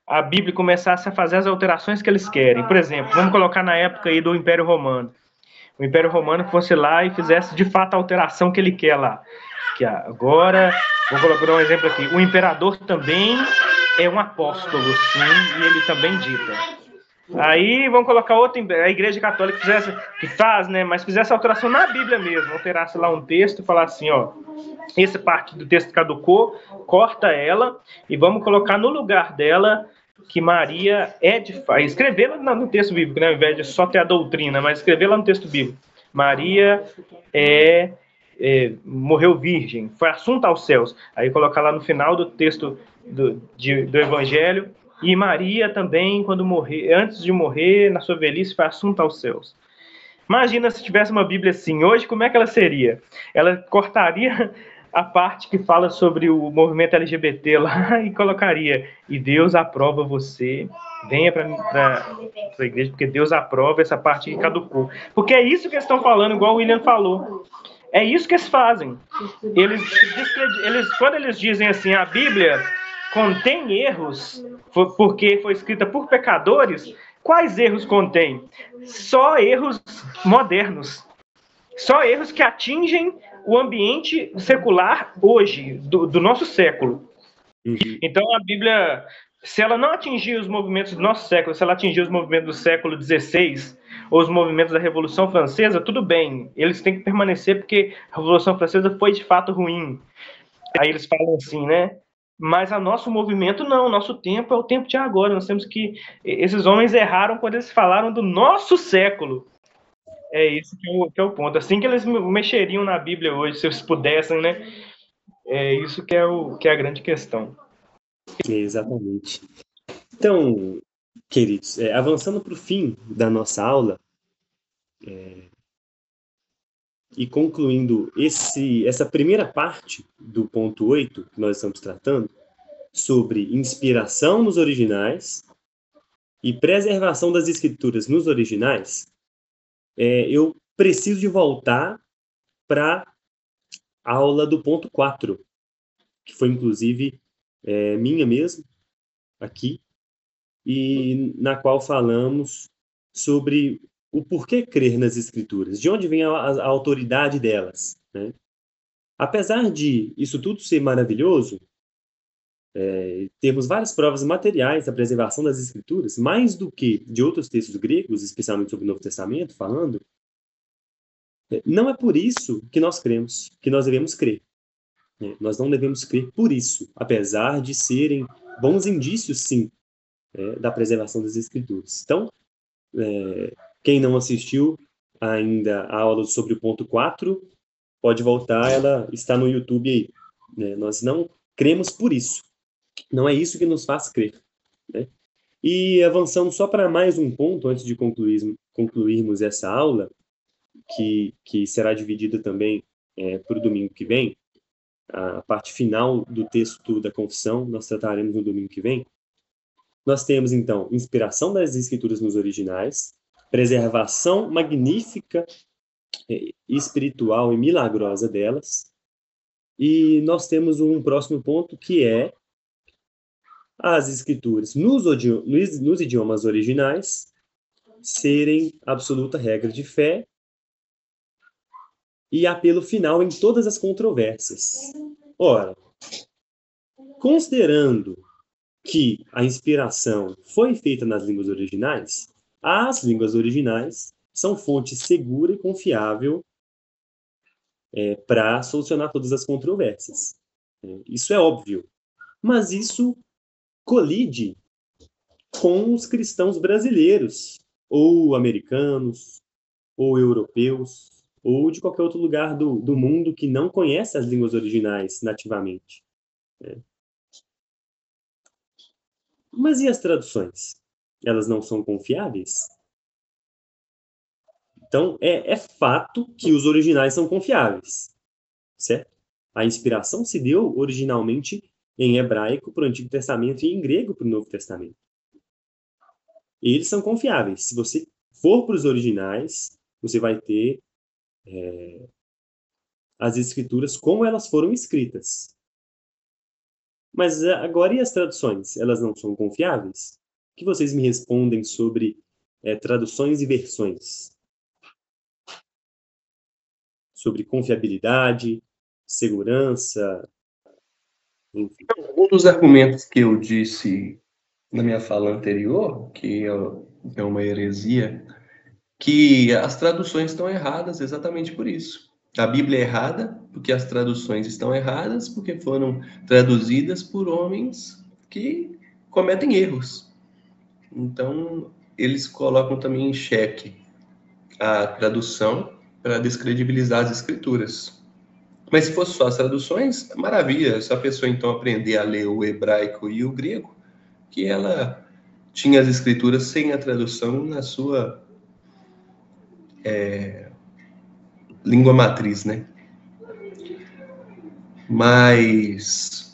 a Bíblia e começasse a fazer as alterações que eles querem. Por exemplo, vamos colocar na época aí do Império Romano. O Império Romano fosse lá e fizesse de fato a alteração que ele quer lá. Que agora, vou colocar um exemplo aqui, o imperador também é um apóstolo, sim, e ele também dita. Aí vamos colocar outra, a Igreja Católica fizesse, que faz, né, mas fizesse alteração na Bíblia mesmo, alterasse lá um texto e falasse assim, ó, essa parte do texto caducou, corta ela e vamos colocar no lugar dela que Maria é de fato, escrever no texto bíblico, né, ao invés de só ter a doutrina, mas escrever lá no texto bíblico, Maria morreu virgem, foi assunta aos céus. Aí colocar lá no final do texto do Evangelho, e Maria também, quando morrer, antes de morrer, na sua velhice, foi assunta aos céus. Imagina se tivesse uma Bíblia assim hoje, como é que ela seria? Ela cortaria a parte que fala sobre o movimento LGBT lá e colocaria: e Deus aprova você, venha para a igreja, porque Deus aprova essa parte que caducou. Porque é isso que eles estão falando, igual o William falou. É isso que eles fazem. Quando eles dizem assim, a Bíblia contém erros porque foi escrita por pecadores, quais erros contém? Só erros modernos. Só erros que atingem o ambiente secular hoje, do nosso século. Então a Bíblia, se ela não atingir os movimentos do nosso século, se ela atingir os movimentos do século XVI, ou os movimentos da Revolução Francesa, tudo bem, eles têm que permanecer porque a Revolução Francesa foi de fato ruim. Aí eles falam assim, né? Mas o nosso movimento não, o nosso tempo é o tempo de agora. Nós temos que... Esses homens erraram quando eles falaram do nosso século. É isso que é o ponto. Assim que eles mexeriam na Bíblia hoje, se eles pudessem, né? É isso que é a grande questão. Exatamente. Então, queridos, avançando para o fim da nossa aula, e concluindo essa primeira parte do ponto 8 que nós estamos tratando, sobre inspiração nos originais e preservação das escrituras nos originais, eu preciso de voltar para a aula do ponto 4, que foi inclusive minha mesmo, aqui, e na qual falamos sobre o porquê crer nas escrituras, de onde vem a autoridade delas, né? Apesar de isso tudo ser maravilhoso, temos várias provas materiais da preservação das escrituras, mais do que de outros textos gregos, especialmente sobre o Novo Testamento, falando, não é por isso que nós cremos, que nós devemos crer. Nós não devemos crer por isso, apesar de serem bons indícios, sim, da preservação das escrituras. Então, quem não assistiu ainda a aula sobre o ponto 4, pode voltar, ela está no YouTube aí. Nós não cremos por isso. Não é isso que nos faz crer, né? E avançando só para mais um ponto, antes de concluirmos essa aula, que será dividida também para o domingo que vem, a parte final do texto da confissão, nós trataremos no domingo que vem. Nós temos, então, inspiração das escrituras nos originais, preservação magnífica, espiritual e milagrosa delas, e nós temos um próximo ponto que é as escrituras nos idiomas originais serem absoluta regra de fé e apelo final em todas as controvérsias. Ora, considerando que a inspiração foi feita nas línguas originais, as línguas originais são fonte segura e confiável para solucionar todas as controvérsias. Isso é óbvio. Mas isso colide com os cristãos brasileiros, ou americanos, ou europeus, ou de qualquer outro lugar do mundo que não conhece as línguas originais nativamente. Mas e as traduções? Elas não são confiáveis? Então, é fato que os originais são confiáveis, certo? A inspiração se deu originalmente em hebraico para o Antigo Testamento e em grego para o Novo Testamento. E eles são confiáveis. Se você for para os originais, você vai ter as escrituras como elas foram escritas. Mas agora, e as traduções? Elas não são confiáveis? O que vocês me respondem sobre traduções e versões? Sobre confiabilidade, segurança, enfim. Um dos argumentos que eu disse na minha fala anterior, que é uma heresia, que as traduções estão erradas exatamente por isso. A Bíblia é errada porque as traduções estão erradas, porque foram traduzidas por homens que cometem erros. Então, eles colocam também em xeque a tradução para descredibilizar as escrituras. Mas se fosse só as traduções, maravilha. Se a pessoa então aprender a ler o hebraico e o grego, que ela tinha as escrituras sem a tradução na sua língua matriz, né? Mas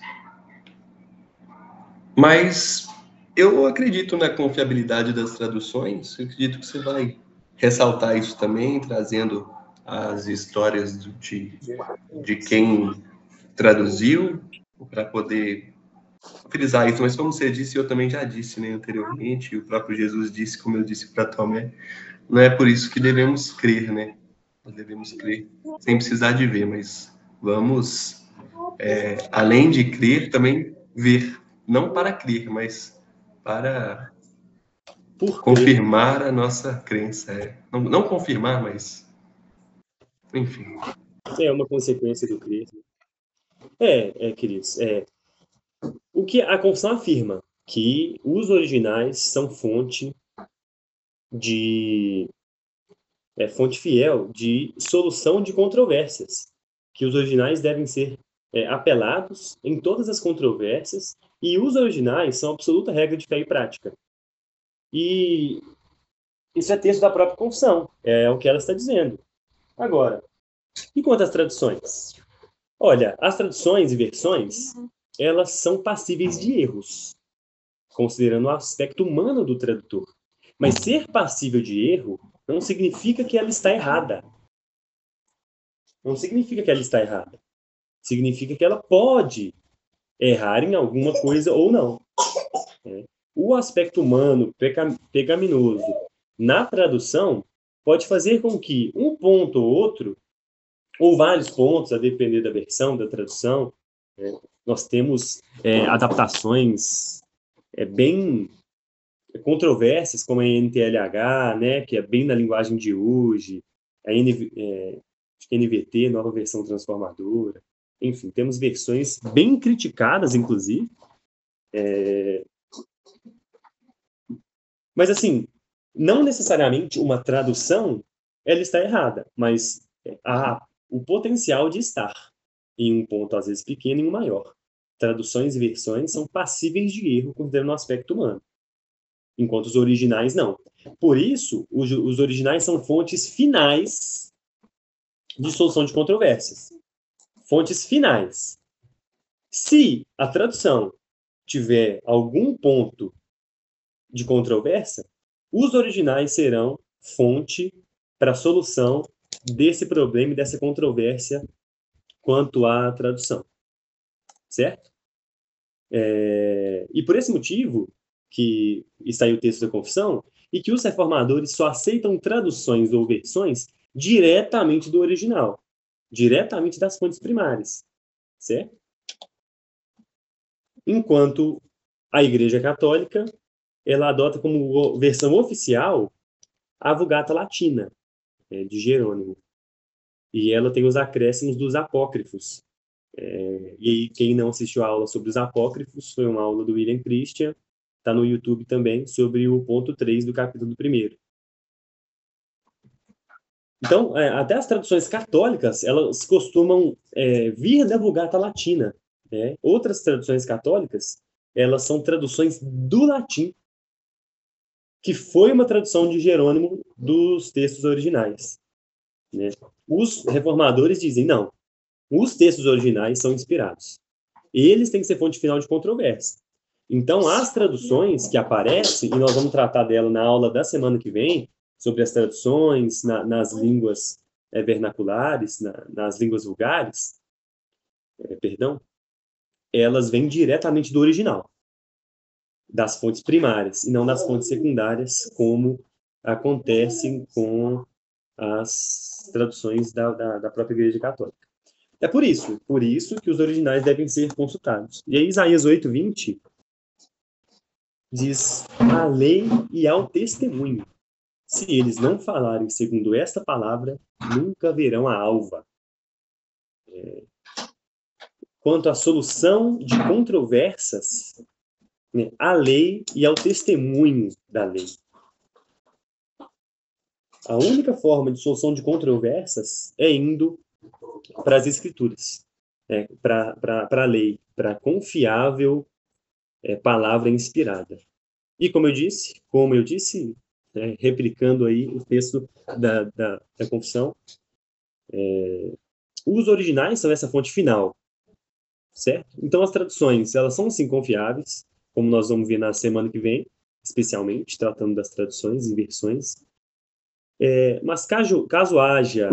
eu acredito na confiabilidade das traduções. Eu acredito que você vai ressaltar isso também, trazendo as histórias de quem traduziu, para poder frisar isso. Mas como você disse, eu também já disse, né, anteriormente, e o próprio Jesus disse, como eu disse para Tomé, não é por isso que devemos crer, né? Nós devemos crer sem precisar de ver, mas vamos, além de crer, também ver. Não para crer, mas para confirmar a nossa crença. Não confirmar, mas... Enfim. É uma consequência do crer. Queridos. O que a confissão afirma? Que os originais são fonte fiel de solução de controvérsias. Que os originais devem ser apelados em todas as controvérsias, e os originais são absoluta regra de fé e prática. E isso é texto da própria confissão, é o que ela está dizendo. Agora, e quanto às traduções? Olha, as traduções e versões, elas são passíveis de erros, considerando o aspecto humano do tradutor. Mas ser passível de erro não significa que ela está errada. Não significa que ela está errada. Significa que ela pode errar em alguma coisa ou não. O aspecto humano pecaminoso na tradução pode fazer com que um ponto ou outro, ou vários pontos, a depender da versão, da tradução, nós temos adaptações bem controversas, como a NTLH, né, que é bem na linguagem de hoje, a NVT, nova versão transformadora. Enfim, temos versões bem criticadas, inclusive. Mas, assim, não necessariamente uma tradução ela está errada, mas há o potencial de estar em um ponto, às vezes, pequeno e um maior. Traduções e versões são passíveis de erro, considerando o aspecto humano, enquanto os originais não. Por isso, os originais são fontes finais de solução de controvérsias. Fontes finais. Se a tradução tiver algum ponto de controvérsia, os originais serão fonte para a solução desse problema e dessa controvérsia quanto à tradução. Certo? E por esse motivo que está aí o texto da confissão, e que os reformadores só aceitam traduções ou versões diretamente do original, diretamente das fontes primárias, certo? Enquanto a Igreja Católica, ela adota como versão oficial a Vulgata Latina, de Jerônimo, e ela tem os acréscimos dos apócrifos. E aí, quem não assistiu a aula sobre os apócrifos, foi uma aula do William Christian, está no YouTube também, sobre o ponto 3 do capítulo 1. Então, até as traduções católicas, elas costumam vir da Vulgata Latina. Outras traduções católicas, elas são traduções do latim, que foi uma tradução de Jerônimo dos textos originais. Os reformadores dizem, não, Os textos originais são inspirados. Eles têm que ser fonte final de controvérsia. Então, as traduções que aparecem, e nós vamos tratar dela na aula da semana que vem, sobre as traduções nas línguas vernaculares, nas línguas vulgares, perdão, elas vêm diretamente do original, das fontes primárias, e não das fontes secundárias, como acontece com as traduções da própria Igreja Católica. É por isso que os originais devem ser consultados. E aí, Isaías 8:20 diz: à lei e ao testemunho. Se eles não falarem segundo esta palavra, nunca verão a alva. Quanto à solução de controvérsias, né, à lei e ao testemunho da lei. A única forma de solução de controvérsias é indo para as Escrituras, para a lei, para a confiável palavra inspirada. E como eu disse, replicando aí o texto da confissão, os originais são essa fonte final, certo? Então as traduções, elas são sim confiáveis, como nós vamos ver na semana que vem, especialmente, tratando das traduções e versões. Mas caso haja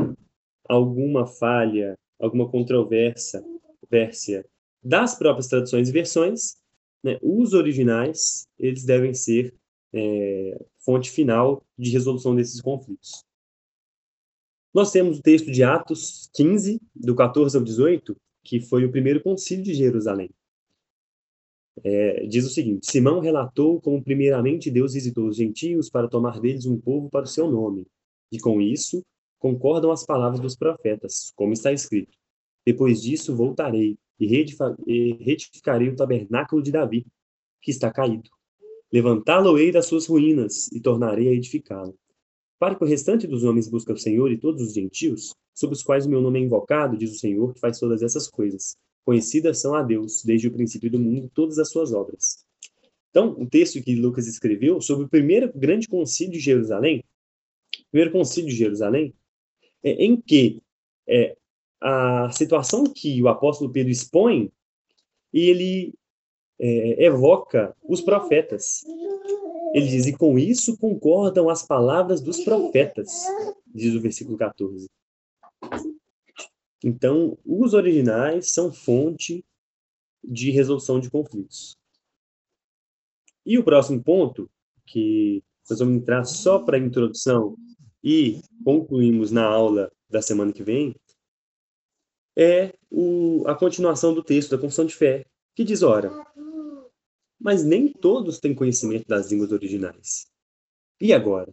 alguma falha, alguma controvérsia das próprias traduções e versões, né, os originais, eles devem ser fonte final de resolução desses conflitos. Nós temos o texto de Atos 15, do 14 ao 18, que foi o primeiro concílio de Jerusalém. Diz o seguinte: Simão relatou como primeiramente Deus visitou os gentios para tomar deles um povo para o seu nome. E com isso, concordam as palavras dos profetas, como está escrito: depois disso voltarei e retificarei o tabernáculo de Davi, que está caído. Levantá-lo-ei das suas ruínas e tornarei a edificá-lo. Para que o restante dos homens busque o Senhor e todos os gentios, sob os quais o meu nome é invocado, diz o Senhor, que faz todas essas coisas. Conhecidas são a Deus, desde o princípio do mundo, todas as suas obras. Então, o texto que Lucas escreveu sobre o primeiro grande concílio de Jerusalém, em que a situação que o apóstolo Pedro expõe, e ele evoca os profetas. Ele diz: e com isso concordam as palavras dos profetas, diz o versículo 14. Então, os originais são fonte de resolução de conflitos. E o próximo ponto, que nós vamos entrar só para a introdução e concluímos na aula da semana que vem, é a continuação do texto da Confissão de Fé, que diz: ora, mas nem todos têm conhecimento das línguas originais. E agora?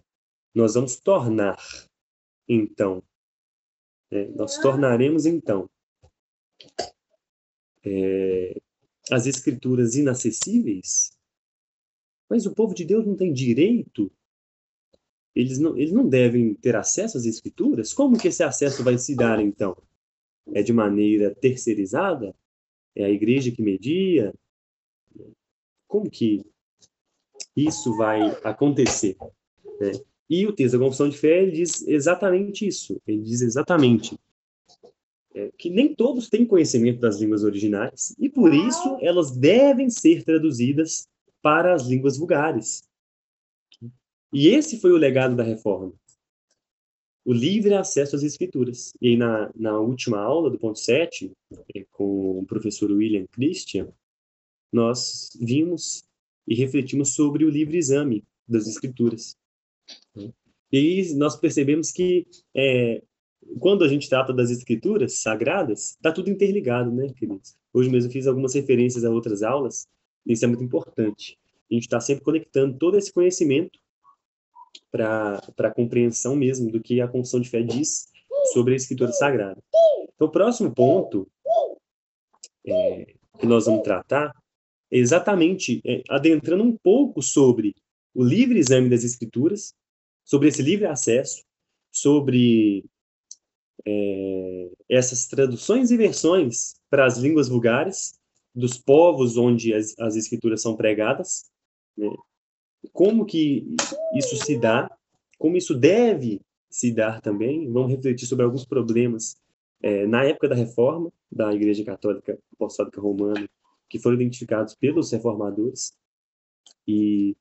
Nós vamos tornar, então, nós tornaremos, então, as escrituras inacessíveis? Mas o povo de Deus não tem direito? Eles não devem ter acesso às escrituras? Como que esse acesso vai se dar, então? É de maneira terceirizada? É a igreja que media? Como que isso vai acontecer? Né? E o texto da Confissão de Fé ele diz exatamente isso. Ele diz exatamente que nem todos têm conhecimento das línguas originais e, por isso, elas devem ser traduzidas para as línguas vulgares. E esse foi o legado da Reforma. O livre acesso às Escrituras. E aí, na última aula do ponto 7, com o professor William Christian, nós vimos e refletimos sobre o livre exame das Escrituras. E aí nós percebemos que quando a gente trata das Escrituras sagradas, está tudo interligado, né, queridos? Hoje mesmo eu fiz algumas referências a outras aulas, e isso é muito importante. A gente está sempre conectando todo esse conhecimento para a compreensão mesmo do que a Confissão de Fé diz sobre a Escritura Sagrada. Então, o próximo ponto que nós vamos tratar é exatamente adentrando um pouco sobre o livre exame das Escrituras, sobre esse livre acesso, sobre essas traduções e versões para as línguas vulgares dos povos onde as Escrituras são pregadas, né? Como que isso se dá, como isso deve se dar também. Vamos refletir sobre alguns problemas na época da Reforma, da Igreja Católica Apostólica Romana, que foram identificados pelos reformadores. E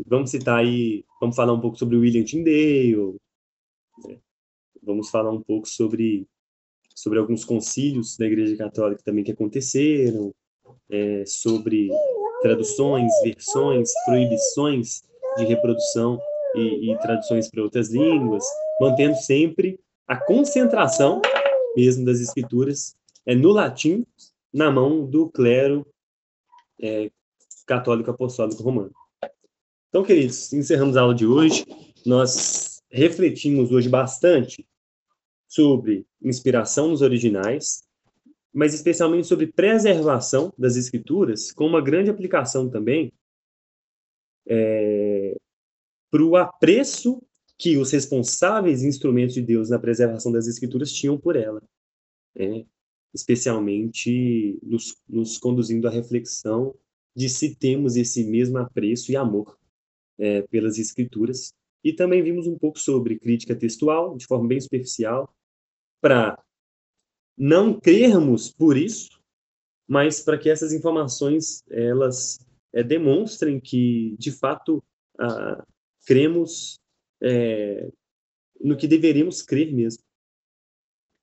vamos citar aí, vamos falar um pouco sobre William Tyndale, né? Vamos falar um pouco sobre alguns concílios da Igreja Católica também que aconteceram, sobre traduções, versões, proibições de reprodução e traduções para outras línguas, mantendo sempre a concentração mesmo das escrituras no latim, na mão do clero católico apostólico romano. Então, queridos, encerramos a aula de hoje. Nós refletimos hoje bastante sobre inspiração nos originais, mas especialmente sobre preservação das escrituras, com uma grande aplicação também para o apreço que os responsáveis instrumentos de Deus na preservação das escrituras tinham por ela, especialmente nos conduzindo à reflexão de se temos esse mesmo apreço e amor pelas escrituras. E também vimos um pouco sobre crítica textual, de forma bem superficial, para não crermos por isso, mas para que essas informações elas demonstrem que, de fato, cremos no que deveríamos crer mesmo,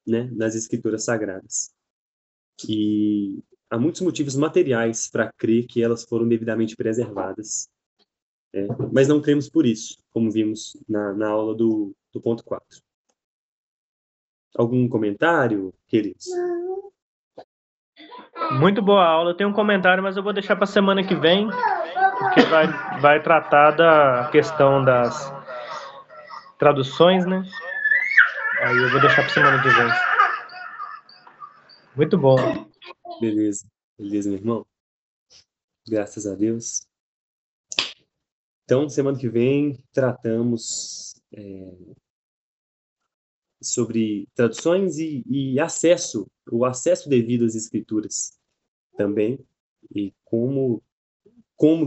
né, nas escrituras sagradas. E há muitos motivos materiais para crer que elas foram devidamente preservadas, mas não cremos por isso, como vimos na aula do ponto 4. Algum comentário, queridos? Muito boa aula. Eu tenho um comentário, mas eu vou deixar para a semana que vem, porque vai tratar da questão das traduções, né? Aí eu vou deixar para a semana que vem. Muito bom. Beleza, meu irmão. Graças a Deus. Então, semana que vem, tratamos sobre traduções e acesso, o acesso devido às escrituras também, e como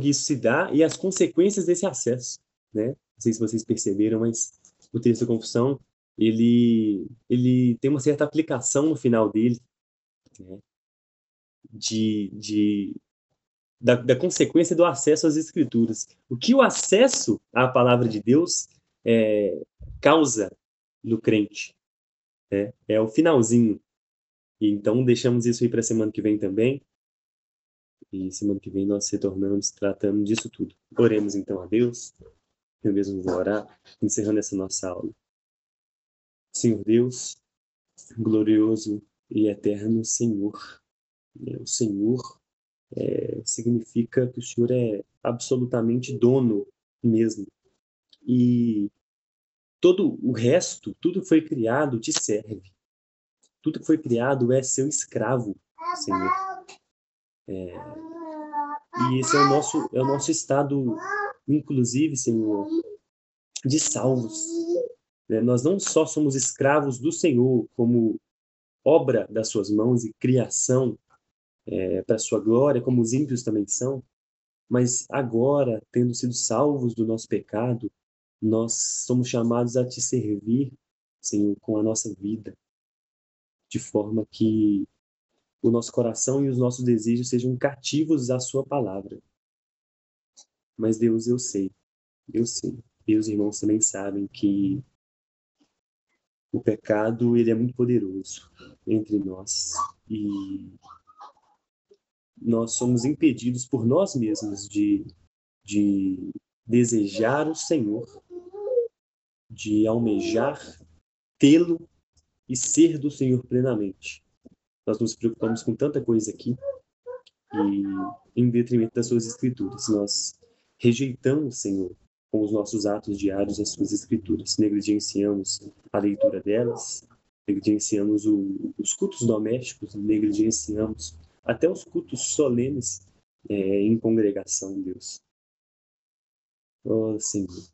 isso se dá e as consequências desse acesso, né? Não sei se vocês perceberam, mas o texto da confissão, ele tem uma certa aplicação no final dele, né? Da consequência do acesso às escrituras. O que o acesso à palavra de Deus causa no crente, é o finalzinho. E então deixamos isso aí para a semana que vem também. E semana que vem nós retornamos tratando disso tudo. Oremos então a Deus. Eu mesmo vou orar, encerrando essa nossa aula. Senhor Deus, glorioso e eterno Senhor. O Senhor significa que o Senhor é absolutamente dono mesmo. E todo o resto, tudo que foi criado te serve. Tudo que foi criado é seu escravo, Senhor. E esse é o nosso estado, inclusive, Senhor, de salvos. Nós não só somos escravos do Senhor como obra das suas mãos e criação para a sua glória, como os ímpios também são, mas agora, tendo sido salvos do nosso pecado, nós somos chamados a te servir, Senhor, com a nossa vida, de forma que o nosso coração e os nossos desejos sejam cativos à sua palavra. Mas Deus, eu sei, e os irmãos também sabem que o pecado, ele é muito poderoso entre nós e nós somos impedidos por nós mesmos de desejar o Senhor, de almejar tê-lo e ser do Senhor plenamente. Nós nos preocupamos com tanta coisa aqui e em detrimento das suas escrituras. Nós rejeitamos, Senhor, com os nossos atos diários as suas escrituras. Negligenciamos a leitura delas, negligenciamos os cultos domésticos, negligenciamos até os cultos solenes em congregação, Deus. Oh, Senhor,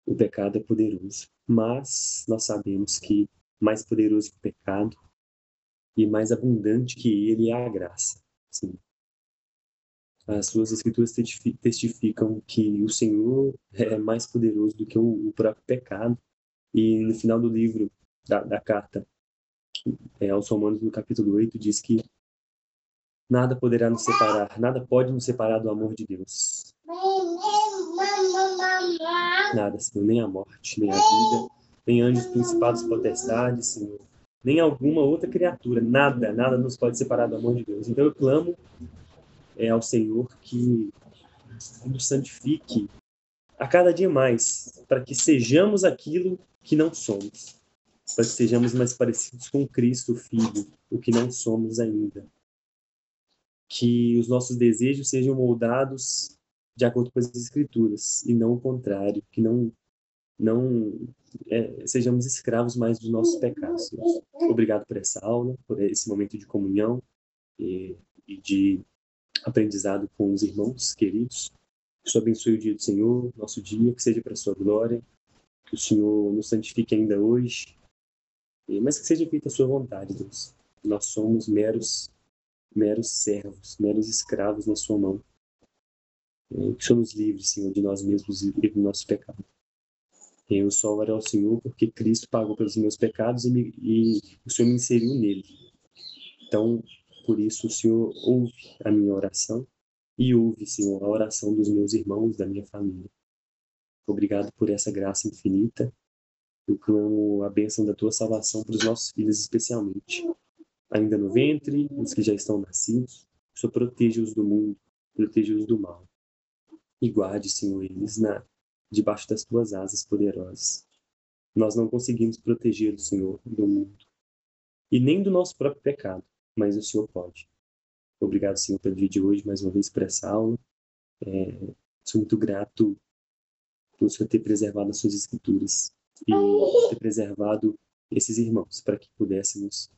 o pecado é poderoso, mas nós sabemos que mais poderoso que o pecado e mais abundante que ele é a graça. Sim. As suas escrituras testificam que o Senhor é mais poderoso do que o próprio pecado. E no final do livro da carta aos Romanos, no capítulo 8, diz que nada poderá nos separar, nada pode nos separar do amor de Deus. Nada, Senhor, nem a morte, nem a vida, nem anjos, principados, potestades, Senhor, nem alguma outra criatura, nada nos pode separar do amor de Deus. Então eu clamo ao Senhor que nos santifique a cada dia mais, para que sejamos aquilo que não somos, para que sejamos mais parecidos com Cristo, Filho, o que não somos ainda. Que os nossos desejos sejam moldados de acordo com as Escrituras, e não o contrário, que não sejamos escravos mais dos nossos pecados. Obrigado por essa aula, por esse momento de comunhão e de aprendizado com os irmãos queridos. Que o Senhor abençoe o dia do Senhor, nosso dia, que seja para a sua glória, que o Senhor nos santifique ainda hoje, mas que seja feita a sua vontade, Deus. Nós somos meros servos, meros escravos na sua mão. Que o Senhor nos livre, Senhor, de nós mesmos e do nosso pecado. Eu só oro ao Senhor porque Cristo pagou pelos meus pecados e o Senhor me inseriu nele. Então, por isso, o Senhor ouve a minha oração e ouve, Senhor, a oração dos meus irmãos, da minha família. Obrigado por essa graça infinita. Eu clamo a bênção da tua salvação para os nossos filhos especialmente. Ainda no ventre, os que já estão nascidos, o Senhor proteja-os do mundo, proteja-os do mal. E guarde, Senhor, eles debaixo das tuas asas poderosas. Nós não conseguimos protegê-los, Senhor, do mundo. E nem do nosso próprio pecado, mas o Senhor pode. Obrigado, Senhor, pelo dia de hoje, mais uma vez por essa aula. Sou muito grato por o Senhor ter preservado as suas Escrituras e ter preservado esses irmãos, para que pudéssemos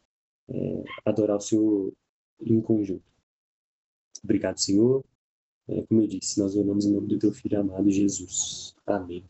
adorar o Senhor em conjunto. Obrigado, Senhor. Como eu disse, nós oramos em nome do teu Filho amado, Jesus. Amém.